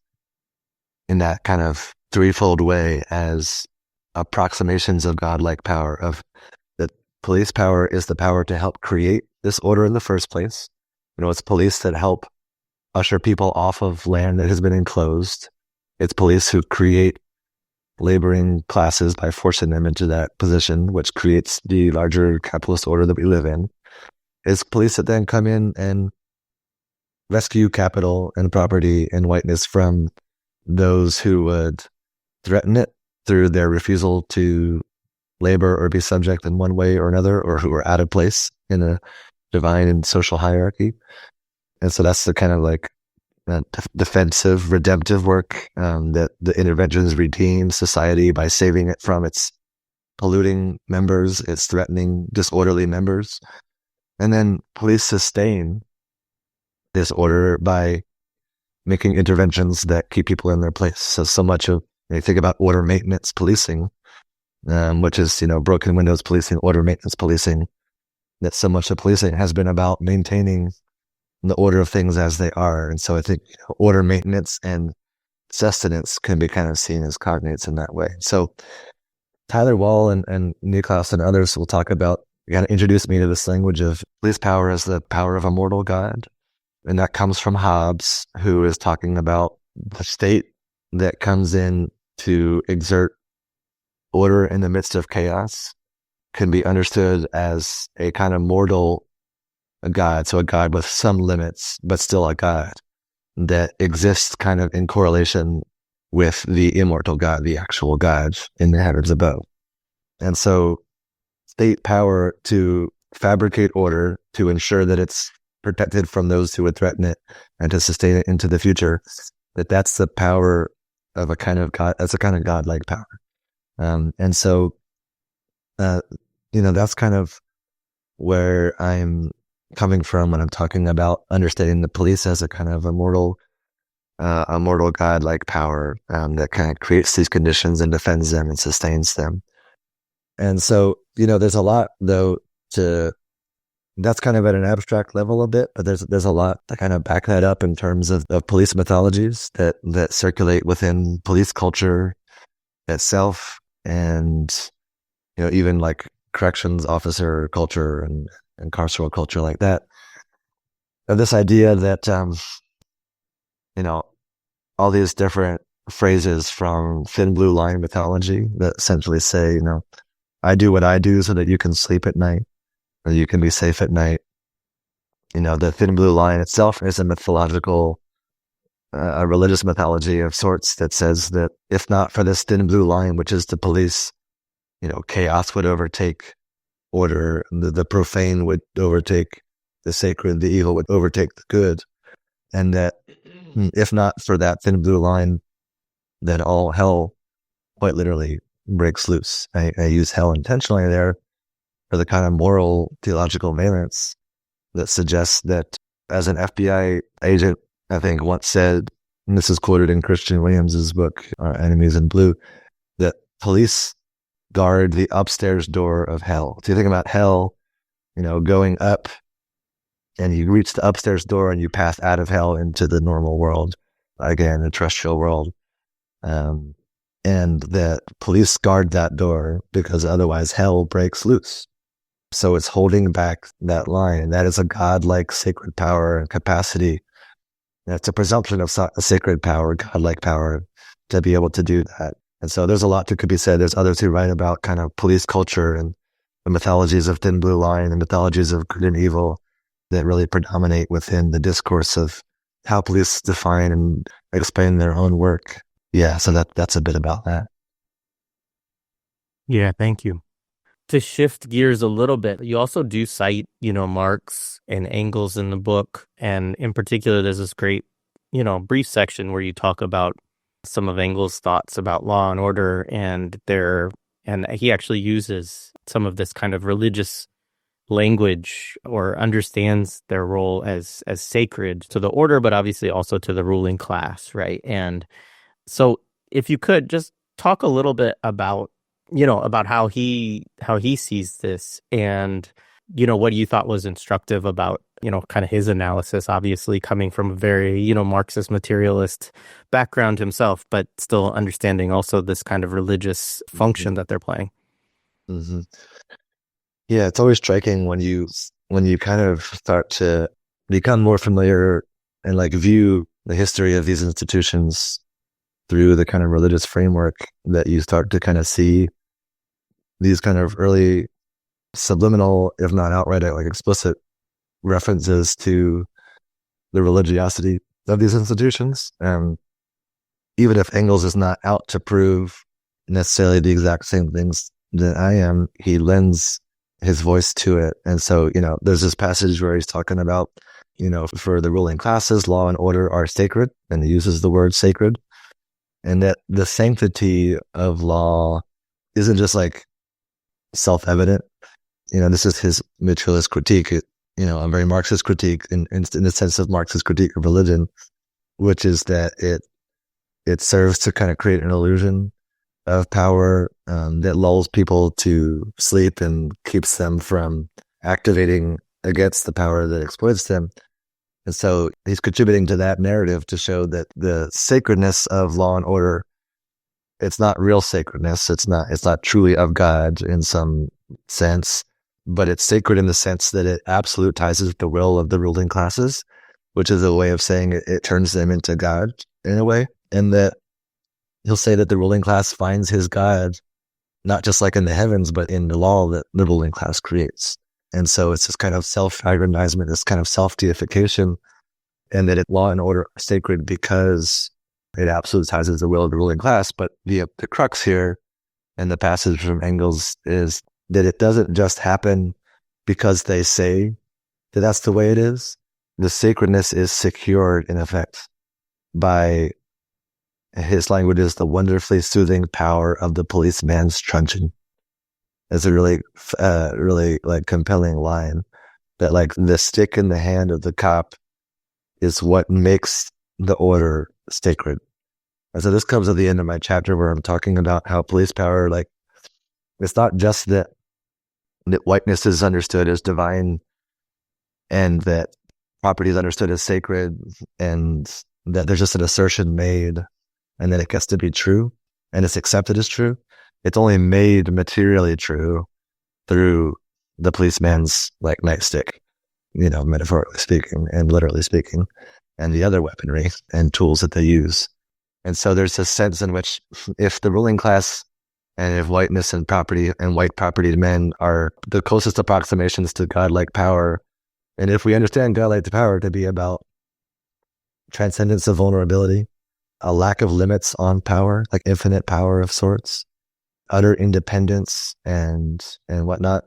in that kind of threefold way as approximations of godlike power, of that police power is the power to help create this order in the first place. It's police that help usher people off of land that has been enclosed. It's police who create laboring classes by forcing them into that position, which creates the larger capitalist order that we live in. It's police that then come in and rescue capital and property and whiteness from those who would threaten it through their refusal to labor or be subject in one way or another, or who are out of place in a divine and social hierarchy. And so that's the kind of like defensive, redemptive work that the interventions redeem society by saving it from its polluting members, its threatening, disorderly members. And then police sustain this order by making interventions that keep people in their place. So much of, you think about order maintenance policing, which is, broken windows policing, order maintenance policing, that so much of policing has been about maintaining the order of things as they are. And so I think order maintenance and sustenance can be kind of seen as cognates in that way. So Tyler Wall and Niklaus and others will talk about, kind of introduce me to this language of police power as the power of a mortal God. And that comes from Hobbes, who is talking about the state that comes in to exert order in the midst of chaos can be understood as a kind of mortal God. So a God with some limits, but still a God that exists kind of in correlation with the immortal God, the actual God in the heavens above. And so state power to fabricate order, to ensure that it's protected from those who would threaten it and to sustain it into the future, that's the power of a kind of God. That's a kind of godlike power. And so, that's kind of where I'm coming from when I'm talking about understanding the police as a kind of immortal godlike power that kind of creates these conditions and defends them and sustains them. And so, there's a lot though that's kind of at an abstract level a bit, but there's a lot to kind of back that up in terms of police mythologies that circulate within police culture itself, and even like corrections officer culture and carceral culture like that. Of this idea that all these different phrases from thin blue line mythology that essentially say, I do what I do so that you can sleep at night, or you can be safe at night. The thin blue line itself is a mythological, a religious mythology of sorts that says that if not for this thin blue line, which is the police, chaos would overtake order, the profane would overtake the sacred, the evil would overtake the good. And that if not for that thin blue line, then all hell quite literally breaks loose. I use hell intentionally there for the kind of moral theological valence that suggests that, as an FBI agent, I think, once said, and this is quoted in Christian Williams's book, Our Enemies in Blue, that police guard the upstairs door of hell. So you think about hell, going up, and you reach the upstairs door and you pass out of hell into the normal world, again, the terrestrial world. And that police guard that door because otherwise hell breaks loose. So it's holding back that line, and that is a godlike sacred power and capacity. It's a presumption of a sacred power, godlike power, to be able to do that. And so there's a lot that could be said. There's others who write about kind of police culture and the mythologies of thin blue line and mythologies of good and evil that really predominate within the discourse of how police define and explain their own work. Yeah, so that's a bit about that. Yeah, thank you. To shift gears a little bit, you also do cite, Marx and Engels in the book. And in particular, there's this great, brief section where you talk about some of Engels' thoughts about law and order, and he actually uses some of this kind of religious language, or understands their role as sacred to the order, but obviously also to the ruling class, right? And so if you could just talk a little bit about how he sees this, and what you thought was instructive about kind of his analysis, obviously coming from a very Marxist materialist background himself, but still understanding also this kind of religious function that they're playing. Mm-hmm. Yeah, it's always striking when you kind of start to become more familiar and like view the history of these institutions through the kind of religious framework, that you start to kind of see these kind of early subliminal, if not outright like explicit references to the religiosity of these institutions. And even if Engels is not out to prove necessarily the exact same things that I am, he lends his voice to it. And so, there's this passage where he's talking about, for the ruling classes, law and order are sacred, and he uses the word sacred, and that the sanctity of law isn't just like self-evident. This is his materialist critique, a very Marxist critique in the sense of Marxist critique of religion, which is that it serves to kind of create an illusion of power that lulls people to sleep and keeps them from activating against the power that exploits them. And so he's contributing to that narrative to show that the sacredness of law and order, it's not real sacredness. It's not truly of God in some sense, but it's sacred in the sense that it absolutizes the will of the ruling classes, which is a way of saying it turns them into God in a way. And that he'll say that the ruling class finds his God not just like in the heavens, but in the law that the ruling class creates. And so it's this kind of self-aggrandizement, this kind of self-deification, and that law and order are sacred because it absolutizes the will of the ruling class. But the crux here in the passage from Engels is that it doesn't just happen because they say that that's the way it is. The sacredness is secured, in effect, by, his language is, the wonderfully soothing power of the policeman's truncheon. It's a really, really like compelling line, that like the stick in the hand of the cop is what makes the order sacred. And so this comes at the end of my chapter where I'm talking about how police power, like, it's not just that whiteness is understood as divine and that property is understood as sacred and that there's just an assertion made and then it gets to be true and it's accepted as true. It's only made materially true through the policeman's like nightstick, metaphorically speaking and literally speaking, and the other weaponry and tools that they use. And so there's a sense in which if the ruling class and if whiteness and property and white propertied men are the closest approximations to godlike power, and if we understand godlike power to be about transcendence of vulnerability, a lack of limits on power, like infinite power of sorts, utter independence and whatnot,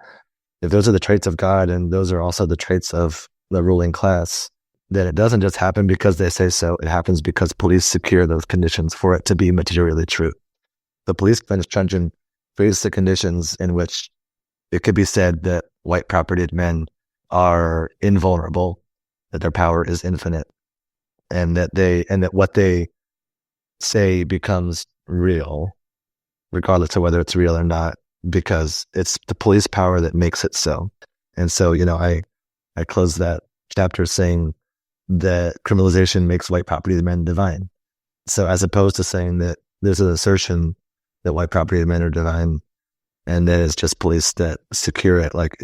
if those are the traits of God and those are also the traits of the ruling class, then it doesn't just happen because they say so. It happens because police secure those conditions for it to be materially true. The policeman's truncheon creates the conditions in which it could be said that white propertied men are invulnerable, that their power is infinite, and that what they say becomes real, regardless of whether it's real or not, because it's the police power that makes it so. And so, I close that chapter saying that criminalization makes white property men divine. So as opposed to saying that there's an assertion that white property men are divine and that it's just police that secure it, like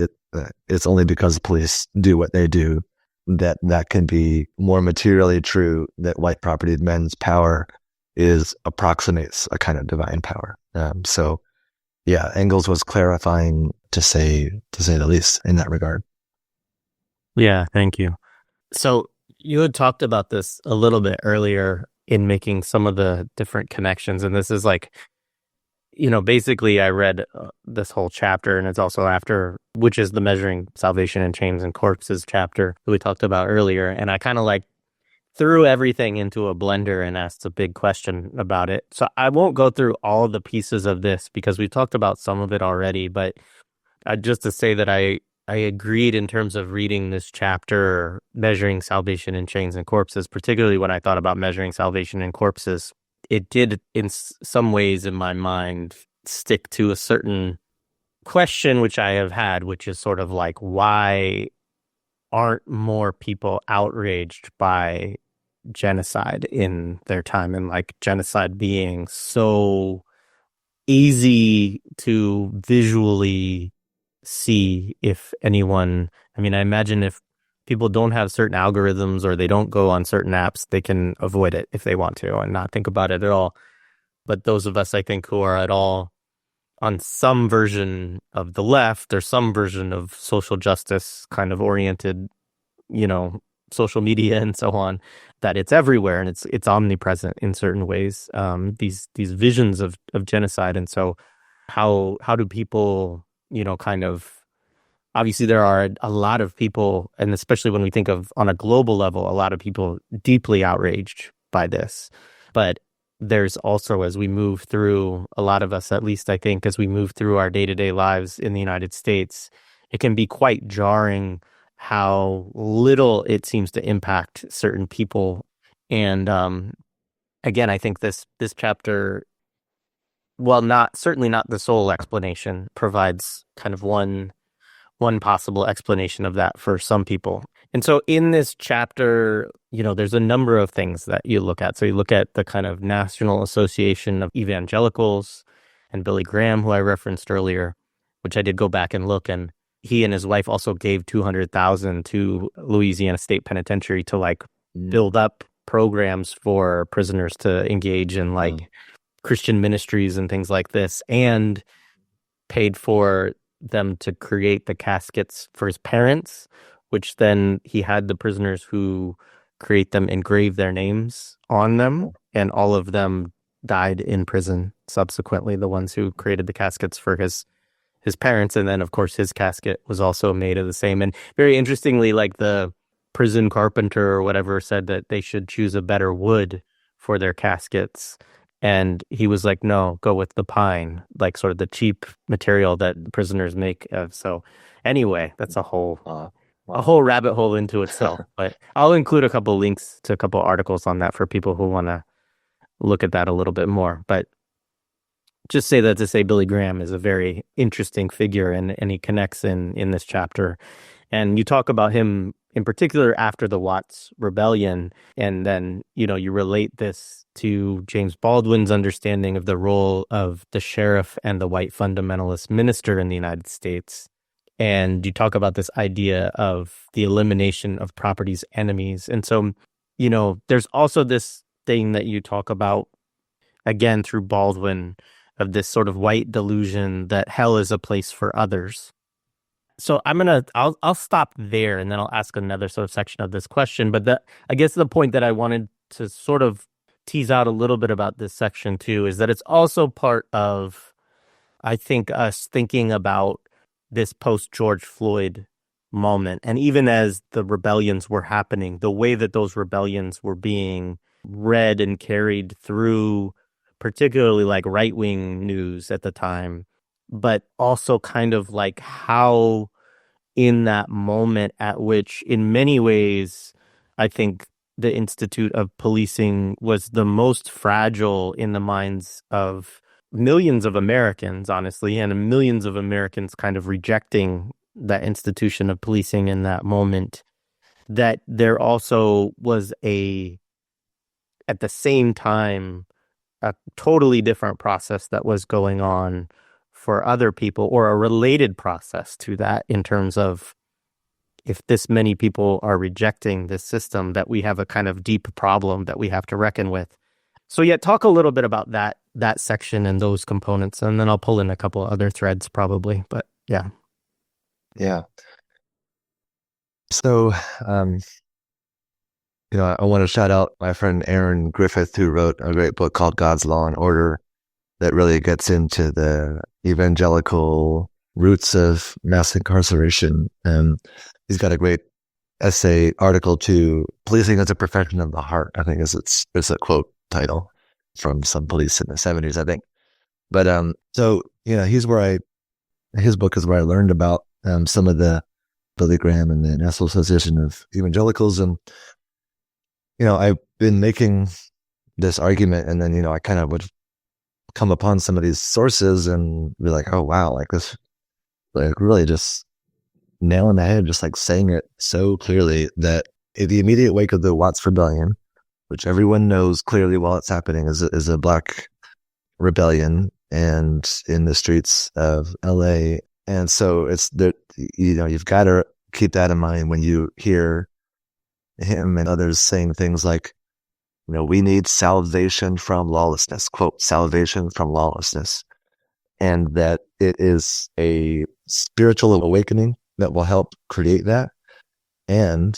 it's only because police do what they do that can be more materially true, that white property men's power approximates a kind of divine power. So yeah, Engels was clarifying to say the least in that regard. Yeah, thank you. So you had talked about this a little bit earlier in making some of the different connections. And this is like, basically I read this whole chapter, and it's also after, which is the Measuring Salvation in Chains and Corpses chapter that we talked about earlier. And I kind of like threw everything into a blender and asked a big question about it. So I won't go through all the pieces of this because we talked about some of it already, but just to say that I agreed in terms of reading this chapter, Measuring Salvation in Chains and Corpses, particularly when I thought about Measuring Salvation in Corpses, it did in some ways in my mind stick to a certain question which I have had, which is sort of like, why aren't more people outraged by genocide in their time, and like genocide being so easy to visually see if anyone, I mean, I imagine if people don't have certain algorithms or they don't go on certain apps, they can avoid it if they want to and not think about it at all. But those of us, I think, who are at all on some version of the left or some version of social justice kind of oriented, social media and so on, that it's everywhere and it's omnipresent in certain ways. These visions of genocide. And so how do people, kind of, obviously there are a lot of people, and especially when we think of on a global level, a lot of people deeply outraged by this. But there's also, as we move through, a lot of us, at least I think, as we move through our day-to-day lives in the United States, it can be quite jarring how little it seems to impact certain people. And again, I think this chapter, well, certainly not the sole explanation, provides kind of one possible explanation of that for some people. And so in this chapter, there's a number of things that you look at. So you look at the kind of National Association of Evangelicals and Billy Graham, who I referenced earlier, which I did go back and look. And he and his wife also gave $200,000 to Louisiana State Penitentiary to build up programs for prisoners to engage in Christian ministries and things like this, and paid for them to create the caskets for his parents, which then he had the prisoners who create them engrave their names on them, and all of them died in prison subsequently, the ones who created the caskets for his parents. And then of course his casket was also made of the same. And very interestingly, the prison carpenter or whatever said that they should choose a better wood for their caskets. And he was like, no, go with the pine, sort of the cheap material that prisoners make. So anyway, that's a whole rabbit hole into itself. But I'll include a couple links to a couple articles on that for people who want to look at that a little bit more. But just say that to say Billy Graham is a very interesting figure, and he connects in this chapter. And you talk about him in particular after the Watts Rebellion, and then, you relate this to James Baldwin's understanding of the role of the sheriff and the white fundamentalist minister in the United States. And you talk about this idea of the elimination of property's enemies. And so, there's also this thing that you talk about, again, through Baldwin, of this sort of white delusion that hell is a place for others. So I'll stop there, and then I'll ask another sort of section of this question. But I guess the point that I wanted to sort of tease out a little bit about this section too is that it's also part of, I think, us thinking about this post-George Floyd moment. And even as the rebellions were happening, the way that those rebellions were being read and carried through, particularly right-wing news at the time, but also kind of how in that moment at which, in many ways, I think the Institute of Policing was the most fragile in the minds of millions of Americans, honestly, and millions of Americans kind of rejecting that institution of policing in that moment, that there also was at the same time, a totally different process that was going on for other people, or a related process to that, in terms of, if this many people are rejecting this system, that we have a kind of deep problem that we have to reckon with. So yeah, talk a little bit about that section and those components, and then I'll pull in a couple other threads probably, but yeah. Yeah. So, I want to shout out my friend Aaron Griffith, who wrote a great book called God's Law and Order, that really gets into the evangelical roots of mass incarceration. And he's got a great essay article to Policing as a Profession of the Heart, I think it's a quote title from some police in the 70s, I think. But so his book is where I learned about some of the Billy Graham and the National Association of Evangelicals. And I've been making this argument, and then I kind of would come upon some of these sources and be like, oh wow, this really just nail in the head, just saying it so clearly, that in the immediate wake of the Watts Rebellion, which everyone knows clearly while it's happening is a black rebellion, and in the streets of LA. And so it's that, you've got to keep that in mind when you hear him and others saying things like, we need salvation from lawlessness, quote, salvation from lawlessness, and that it is a spiritual awakening that will help create that. And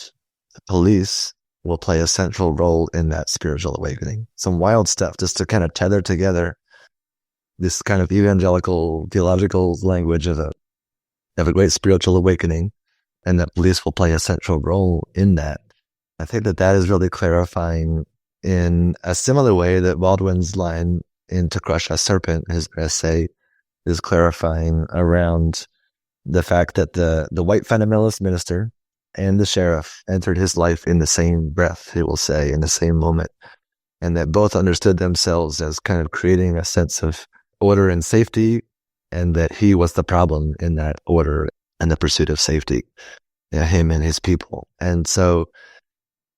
the police will play a central role in that spiritual awakening. Some wild stuff just to kind of tether together this kind of evangelical theological language of a great spiritual awakening, and that police will play a central role in that. I think that is really clarifying in a similar way that Baldwin's line in To Crush a Serpent, his essay, is clarifying around the fact that the white fundamentalist minister and the sheriff entered his life in the same breath, he will say, in the same moment, and that both understood themselves as kind of creating a sense of order and safety, and that he was the problem in that order and the pursuit of safety, him and his people. And so,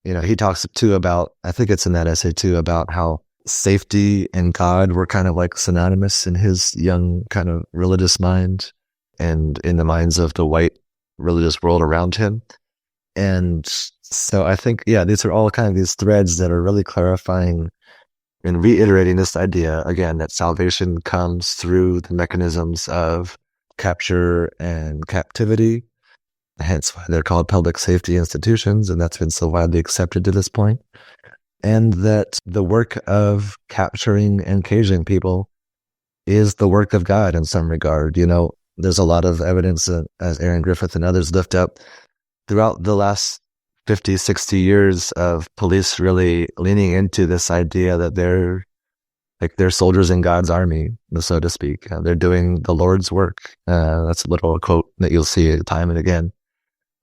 he talks too about, I think it's in that essay too, about how safety and God were kind of like synonymous in his young kind of religious mind and in the minds of the white religious world around him. And so I think, these are all kind of these threads that are really clarifying and reiterating this idea, again, that salvation comes through the mechanisms of capture and captivity, hence why they're called public safety institutions, and that's been so widely accepted to this point. And that the work of capturing and caging people is the work of God in some regard. There's a lot of evidence, as Aaron Griffith and others lift up, throughout the last 50, 60 years of police really leaning into this idea that they're soldiers in God's army, so to speak. They're doing the Lord's work. That's a little quote that you'll see time and again.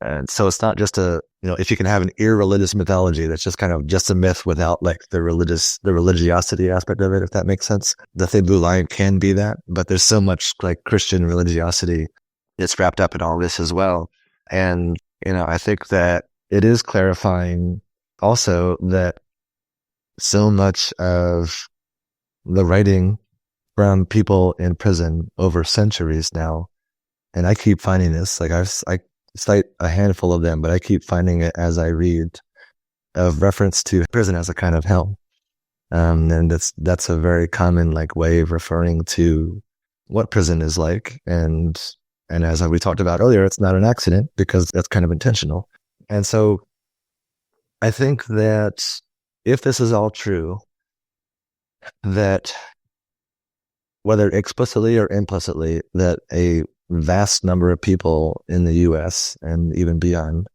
And so it's not just if you can have an irreligious mythology that's just kind of just a myth without like the religiosity aspect of it, if that makes sense. The Thin Blue Line can be that, but there's so much like Christian religiosity that's wrapped up in all this as well. And, I think that it is clarifying also that so much of the writing from people in prison over centuries now, and I keep finding this, like I cite a handful of them, but I keep finding it as I read, of reference to prison as a kind of hell. And that's a very common like way of referring to what prison is like. And as we talked about earlier, it's not an accident because that's kind of intentional. And so I think that if this is all true, that whether explicitly or implicitly, that a vast number of people in the US and even beyond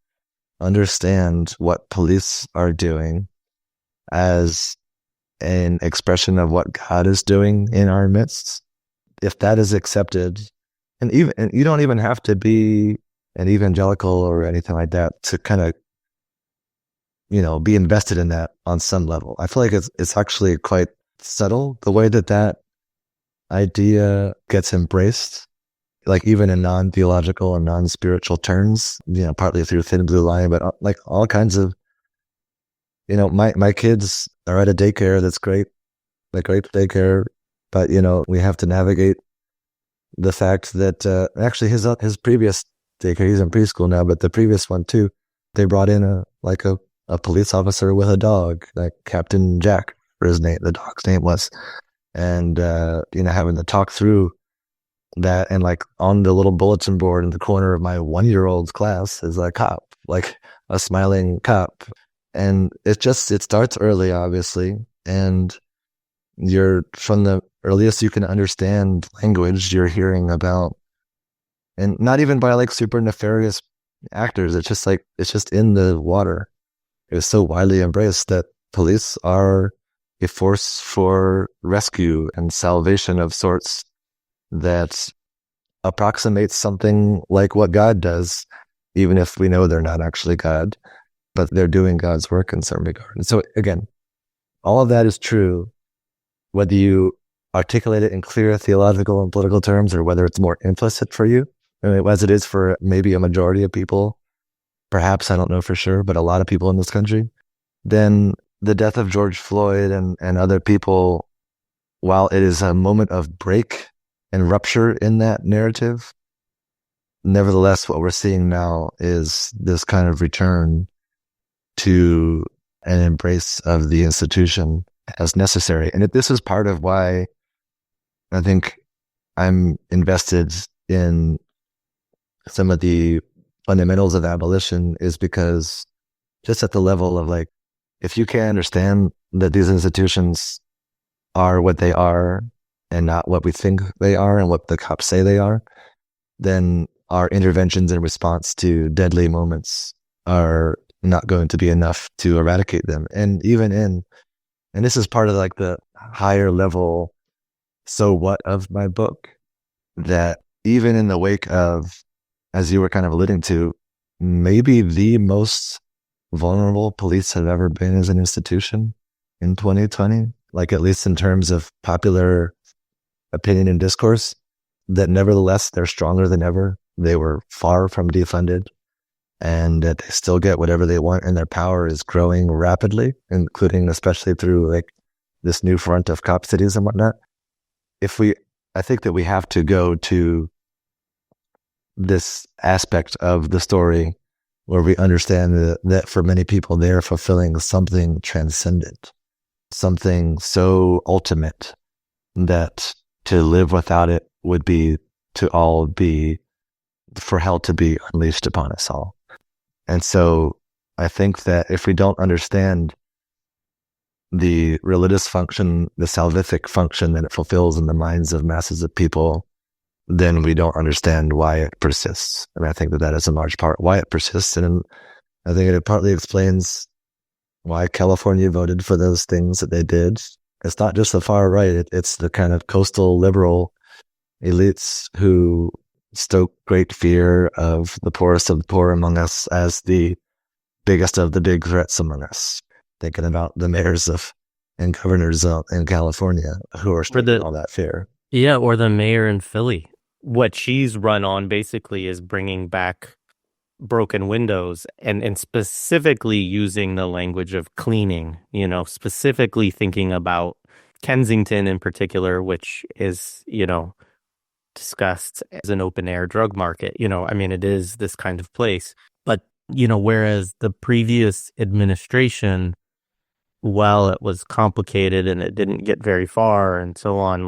understand what police are doing as an expression of what God is doing in our midst. If that is accepted, and you don't even have to be an evangelical or anything like that to kind of, be invested in that on some level. I feel like it's actually quite subtle the way that idea gets embraced, like even in non-theological and non-spiritual terms, partly through Thin Blue Line, but like all kinds of, my kids are at a daycare that's great, like great daycare, but we have to navigate the fact that actually his previous daycare, he's in preschool now, but the previous one too, they brought in a police officer with a dog, like Captain Jack, for his name, the dog's name was, and having to talk through that, and like on the little bulletin board in the corner of my 1-year-old's class is a cop, like a smiling cop. And it starts early, obviously. And you're from the earliest you can understand language, you're hearing about, and not even by like super nefarious actors. It's just in the water. It was so widely embraced that police are a force for rescue and salvation of sorts that approximates something like what God does, even if we know they're not actually God, but they're doing God's work in some regard. And so again, all of that is true, whether you articulate it in clear theological and political terms, or whether it's more implicit for you, as it is for maybe a majority of people, perhaps, I don't know for sure, but a lot of people in this country. Then the death of George Floyd and other people, while it is a moment of break and rupture in that narrative, nevertheless, what we're seeing now is this kind of return to an embrace of the institution as necessary. And this is part of why I think I'm invested in some of the fundamentals of abolition, is because just at the level of like, if you can't understand that these institutions are what they are and not what we think they are and what the cops say they are, then our interventions in response to deadly moments are not going to be enough to eradicate them. And this is part of like the higher level so what of my book, that even in the wake of, as you were kind of alluding to, maybe the most vulnerable police have ever been as an institution in 2020, like at least in terms of popular opinion and discourse, that nevertheless they're stronger than ever. They were far from defunded, and that they still get whatever they want, and their power is growing rapidly, including especially through like this new front of cop cities and whatnot. I think that we have to go to this aspect of the story where we understand that for many people, they're fulfilling something transcendent, something so ultimate that to live without it would be for hell to be unleashed upon us all. And so I think that if we don't understand the religious function, the salvific function that it fulfills in the minds of masses of people, then we don't understand why it persists. And I think that is in large part why it persists. And I think it partly explains why California voted for those things that they did. It's not just the far right, it's the kind of coastal liberal elites who stoke great fear of the poorest of the poor among us as the biggest of the big threats among us. Thinking about the mayors and governors in California who are spreading all that fear. Yeah, or the mayor in Philly. What she's run on basically is bringing back broken windows and specifically using the language of cleaning, specifically thinking about Kensington in particular, which is, discussed as an open air drug market. It is this kind of place. But, whereas the previous administration, while it was complicated and it didn't get very far and so on,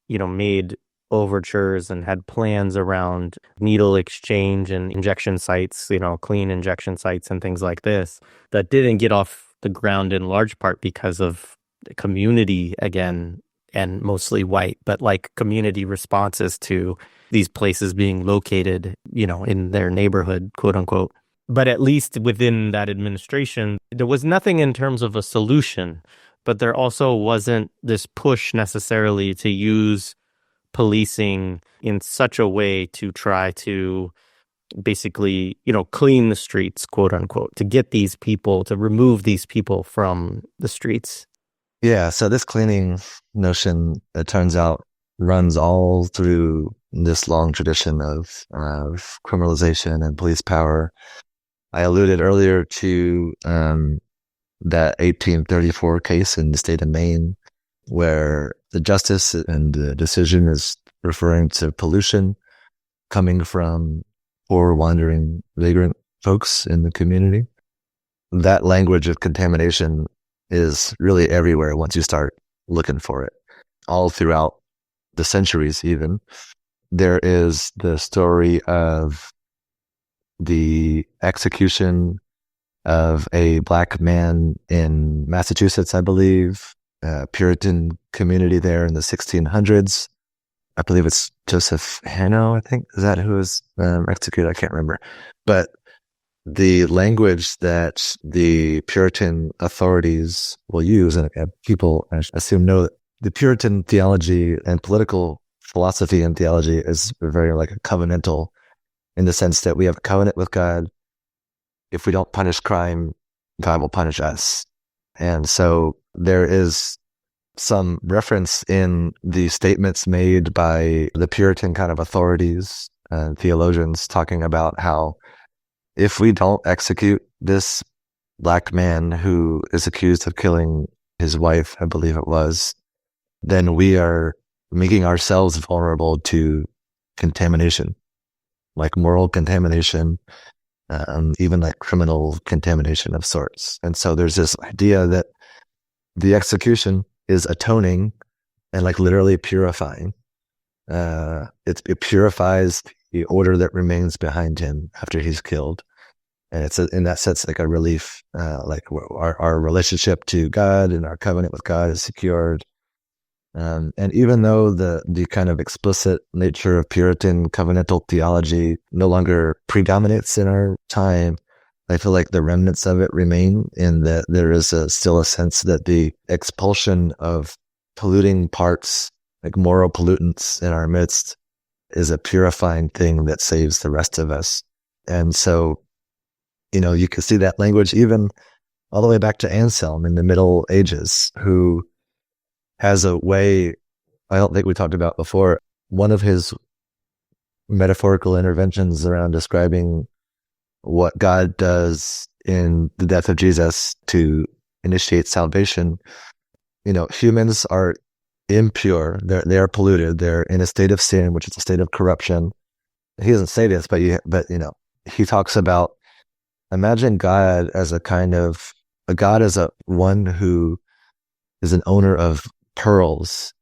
made overtures and had plans around needle exchange and injection sites, clean injection sites and things like this, that didn't get off the ground in large part because of the community, again, and mostly white, but community responses to these places being located, in their neighborhood, quote unquote. But at least within that administration, there was nothing in terms of a solution, but there also wasn't this push necessarily to use policing in such a way to try to basically, clean the streets, quote unquote, to get these people, to remove these people from the streets. Yeah, so this cleaning notion, it turns out, runs all through this long tradition of criminalization and police power. I alluded earlier to that 1834 case in the state of Maine, where the justice and the decision is referring to pollution coming from poor, wandering, vagrant folks in the community. That language of contamination is really everywhere once you start looking for it, all throughout the centuries even. There is the story of the execution of a Black man in Massachusetts, I believe, a Puritan community there in the 1600s. I believe it's Joseph Hanno, I think. Is that who was executed? I can't remember. But the language that the Puritan authorities will use, and people I assume know that the Puritan theology and political philosophy and theology is very like a covenantal, in the sense that we have a covenant with God. If we don't punish crime, God will punish us. And so there is some reference in the statements made by the Puritan kind of authorities and theologians talking about how if we don't execute this Black man who is accused of killing his wife, I believe it was, then we are making ourselves vulnerable to contamination. like moral contamination, even like criminal contamination of sorts. And so there's this idea that the execution is atoning and like literally purifying. It purifies the order that remains behind him after he's killed. And it's in that sense like a relief, like our relationship to God and our covenant with God is secured. And even though the kind of explicit nature of Puritan covenantal theology no longer predominates in our time, I feel like the remnants of it remain, in that there is still a sense that the expulsion of polluting parts, like moral pollutants in our midst, is a purifying thing that saves the rest of us. And so, you can see that language even all the way back to Anselm in the Middle Ages, who has a way, I don't think we talked about before, one of his metaphorical interventions around describing what God does in the death of Jesus to initiate salvation. Humans are impure. They are polluted. They're in a state of sin, which is a state of corruption. He doesn't say this, but he talks about, imagine God as a one who is an owner of pearls,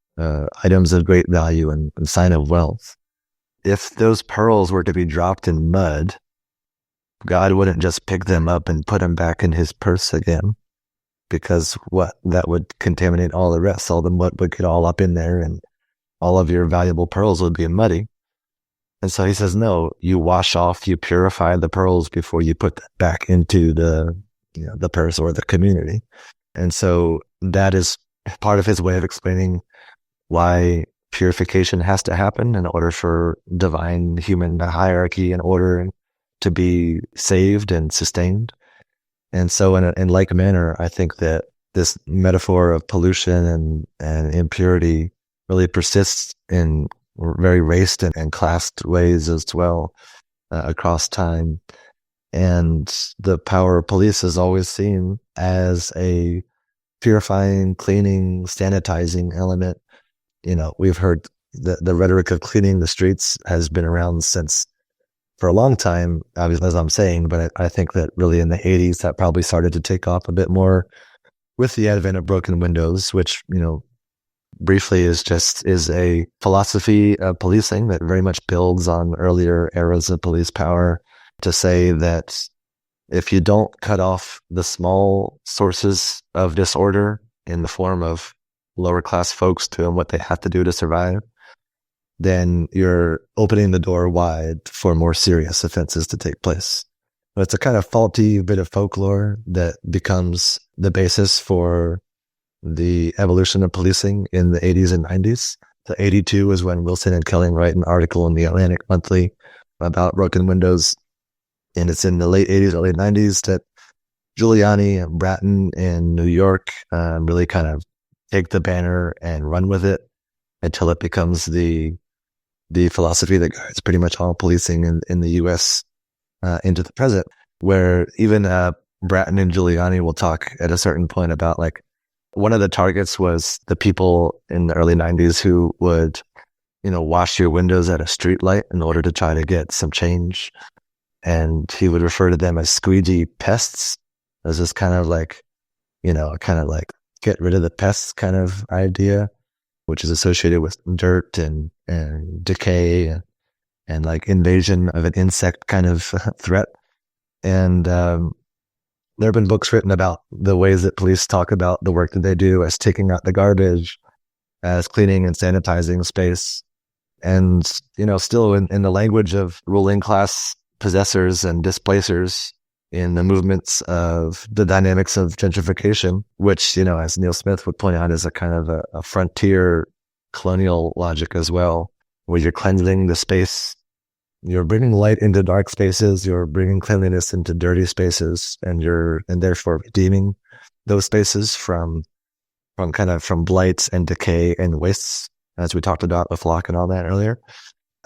items of great value and sign of wealth. If those pearls were to be dropped in mud, God wouldn't just pick them up and put them back in his purse again, because that would contaminate all the rest. All the mud would get all up in there and all of your valuable pearls would be muddy. And so he says, no, you wash off, you purify the pearls before you put them back into the purse or the community. And so that is part of his way of explaining why purification has to happen in order for divine human hierarchy and order to be saved and sustained. And so in like manner, I think that this metaphor of pollution and impurity really persists in very raced and classed ways as well, across time. And the power of police is always seen as a purifying, cleaning, sanitizing element. We've heard the rhetoric of cleaning the streets has been around for a long time, obviously, as I'm saying, but I think that really in the 80s, that probably started to take off a bit more with the advent of broken windows, which, briefly is a philosophy of policing that very much builds on earlier eras of police power, to say that if you don't cut off the small sources of disorder in the form of lower class folks doing what they have to do to survive, then you're opening the door wide for more serious offenses to take place. But it's a kind of faulty bit of folklore that becomes the basis for the evolution of policing in the 80s and 90s. So 82 is when Wilson and Kelling write an article in the Atlantic Monthly about broken windows. And it's in the late 80s, early 90s that Giuliani and Bratton in New York really kind of take the banner and run with it until it becomes the philosophy that guides pretty much all policing in the U.S. Into the present, where even Bratton and Giuliani will talk at a certain point about, like, one of the targets was the people in the early 90s who would, wash your windows at a street light in order to try to get some change. And he would refer to them as squeegee pests, as this kind of like get rid of the pests kind of idea, which is associated with dirt and decay and like invasion of an insect kind of threat. And there have been books written about the ways that police talk about the work that they do as taking out the garbage, as cleaning and sanitizing space. And, still in the language of ruling class possessors and displacers, in the movements of the dynamics of gentrification, which, as Neil Smith would point out, is a kind of a frontier colonial logic as well, where you're cleansing the space, you're bringing light into dark spaces, you're bringing cleanliness into dirty spaces, and therefore redeeming those spaces from blight and decay and wastes, as we talked about with Locke and all that earlier.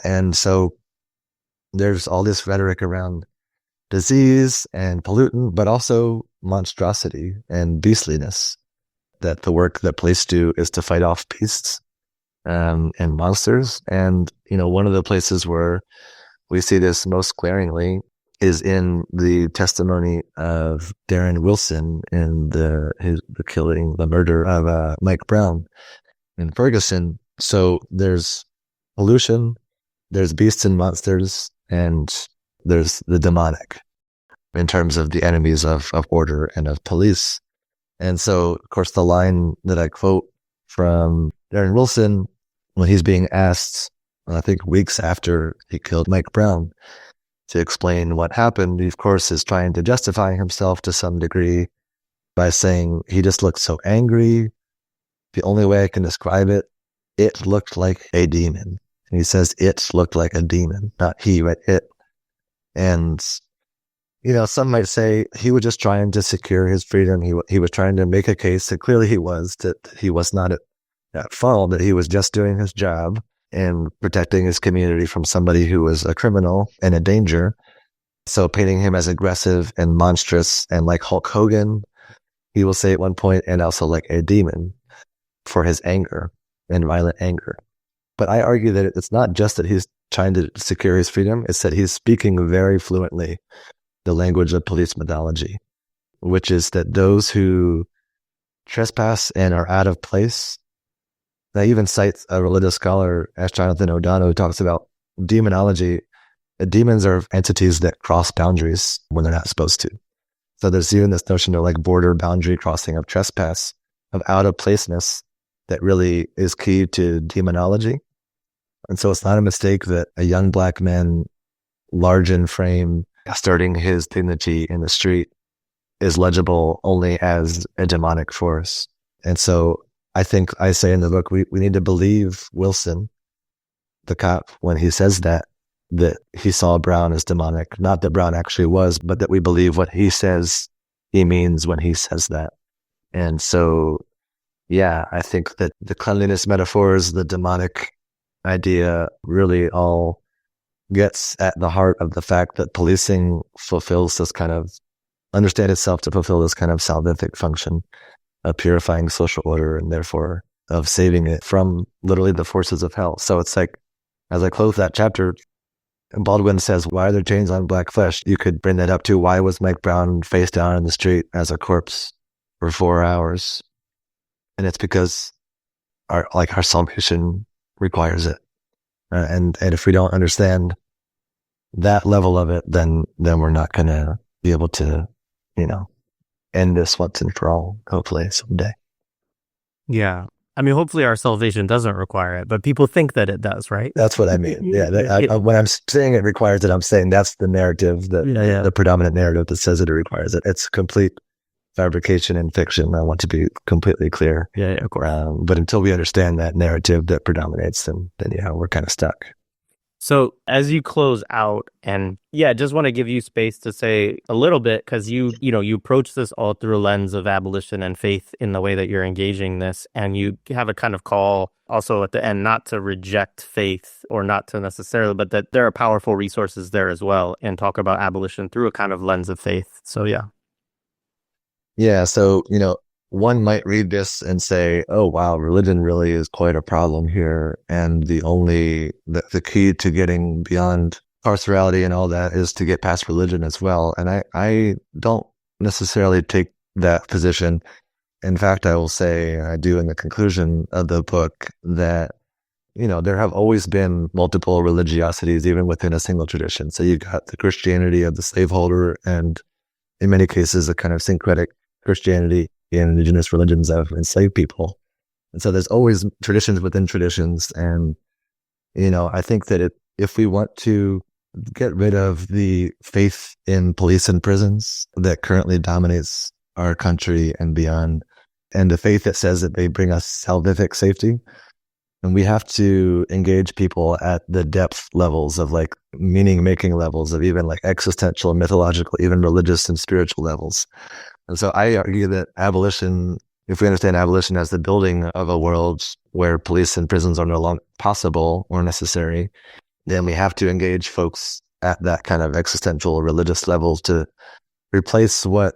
And so there's all this rhetoric around disease and pollutant, but also monstrosity and beastliness, that the work that police do is to fight off beasts and monsters. And, one of the places where we see this most glaringly is in the testimony of Darren Wilson in the murder of Mike Brown in Ferguson. So there's pollution, there's beasts and monsters, and there's the demonic in terms of the enemies of order and of police. And so, of course, the line that I quote from Darren Wilson when he's being asked, I think weeks after he killed Mike Brown, to explain what happened, he, of course, is trying to justify himself to some degree by saying he just looked so angry. The only way I can describe it, it looked like a demon. And he says it looked like a demon, not he, but it. And, you know, some might say he was just trying to secure his freedom. He was trying to make a case that clearly he was not at fault, that he was just doing his job and protecting his community from somebody who was a criminal and a danger. So painting him as aggressive and monstrous and like Hulk Hogan, he will say at one point, and also like a demon for his anger and violent anger. But I argue that it's not just that he's trying to secure his freedom, it's that he's speaking very fluently the language of police mythology, which is that those who trespass and are out of place. I even cite a religious scholar, Ash Jonathan O'Donnell, who talks about demonology. Demons are entities that cross boundaries when they're not supposed to. So there's even this notion of like border boundary crossing of trespass, of out of placeness that really is key to demonology. And so it's not a mistake that a young black man, large in frame, asserting his dignity in the street is legible only as a demonic force. And so I think I say in the book, we need to believe Wilson, the cop, when he says that he saw Brown as demonic. Not that Brown actually was, but that we believe what he says he means when he says that. And so, yeah, I think that the cleanliness metaphors, the demonic idea really all gets at the heart of the fact that policing fulfills this kind of, understand itself to fulfill this kind of salvific function of purifying social order and therefore of saving it from literally the forces of hell. So it's like, as I close that chapter, Baldwin says, why are there chains on black flesh? You could bring that up to why was Mike Brown face down in the street as a corpse for 4 hours? And it's because our salvation requires it. And if we don't understand that level of it, then we're not going to be able to, end this once and for all, hopefully someday. Yeah. I mean, hopefully our salvation doesn't require it, but people think that it does, right? That's what I mean. Yeah. When I'm saying it requires it, I'm saying that's the narrative, the predominant narrative that says that it requires it. It's complete fabrication and fiction. I want to be completely clear. Yeah, of course. But until we understand that narrative that predominates, then we're kind of stuck. So as you close out, and just want to give you space to say a little bit, because you approach this all through a lens of abolition and faith in the way that you're engaging this, and you have a kind of call also at the end not to reject faith or not to necessarily, but that there are powerful resources there as well, and talk about abolition through a kind of lens of faith. So so one might read this and say, oh, wow, religion really is quite a problem here. And the key to getting beyond carcerality and all that is to get past religion as well. And I don't necessarily take that position. In fact, I will say, I do in the conclusion of the book, that, there have always been multiple religiosities, even within a single tradition. So you've got the Christianity of the slaveholder, and in many cases, a kind of syncretic Christianity in indigenous religions of enslaved people. And so there's always traditions within traditions. And, I think that if we want to get rid of the faith in police and prisons that currently dominates our country and beyond, and the faith that says that they bring us salvific safety, and we have to engage people at the depth levels of like meaning-making levels of even like existential, mythological, even religious and spiritual levels. And so I argue that abolition, if we understand abolition as the building of a world where police and prisons are no longer possible or necessary, then we have to engage folks at that kind of existential religious level to replace what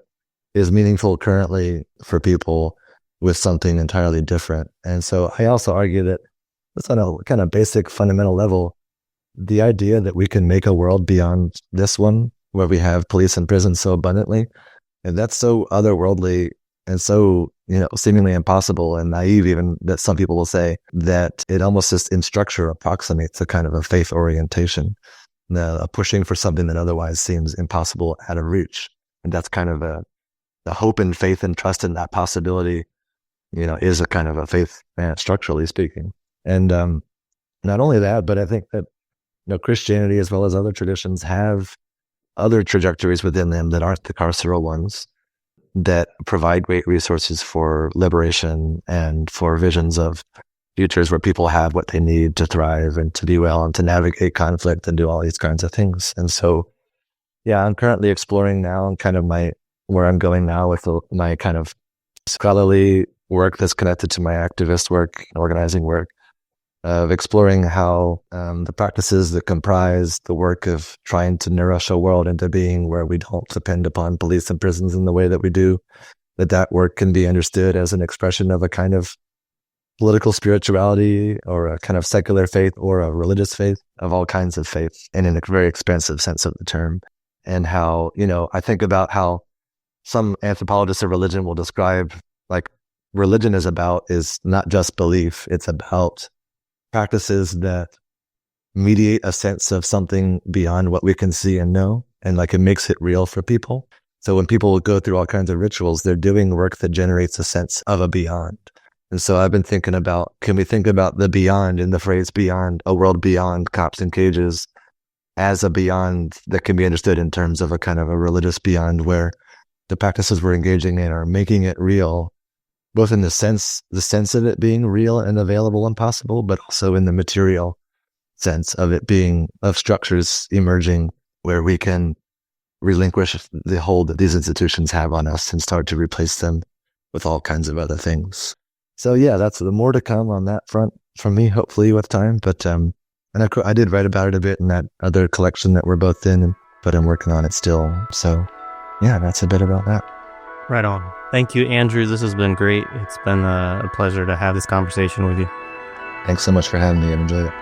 is meaningful currently for people with something entirely different. And so I also argue that it's on a kind of basic fundamental level, the idea that we can make a world beyond this one where we have police and prisons so abundantly, and that's so otherworldly and so, seemingly impossible and naive, even that some people will say, that it almost just in structure approximates a kind of a faith orientation, a pushing for something that otherwise seems impossible, out of reach. And that's kind of the hope and faith and trust in that possibility, is a kind of a faith, structurally speaking. And not only that, but I think that Christianity as well as other traditions have other trajectories within them that aren't the carceral ones, that provide great resources for liberation and for visions of futures where people have what they need to thrive and to be well and to navigate conflict and do all these kinds of things. And so, yeah, I'm currently exploring now and kind of where I'm going now with my kind of scholarly work that's connected to my activist work, organizing work, of exploring how the practices that comprise the work of trying to nourish a world into being where we don't depend upon police and prisons in the way that we do, that work can be understood as an expression of a kind of political spirituality or a kind of secular faith or a religious faith, of all kinds of faith, and in a very expansive sense of the term. And how, I think about how some anthropologists of religion will describe, like, religion is not just belief, it's about practices that mediate a sense of something beyond what we can see and know, and like it makes it real for people. So when people go through all kinds of rituals, they're doing work that generates a sense of a beyond. And so I've been thinking about, can we think about the beyond, in the phrase beyond, a world beyond cops and cages, as a beyond that can be understood in terms of a kind of a religious beyond, where the practices we're engaging in are making it real, both in the sense of it being real and available and possible, but also in the material sense of it being, of structures emerging where we can relinquish the hold that these institutions have on us and start to replace them with all kinds of other things. So yeah, that's the more to come on that front from me, hopefully with time. But and I did write about it a bit in that other collection that we're both in, but I'm working on it still. So yeah, that's a bit about that. Right on. Thank you, Andrew. This has been great. It's been a pleasure to have this conversation with you. Thanks so much for having me. I've enjoyed it.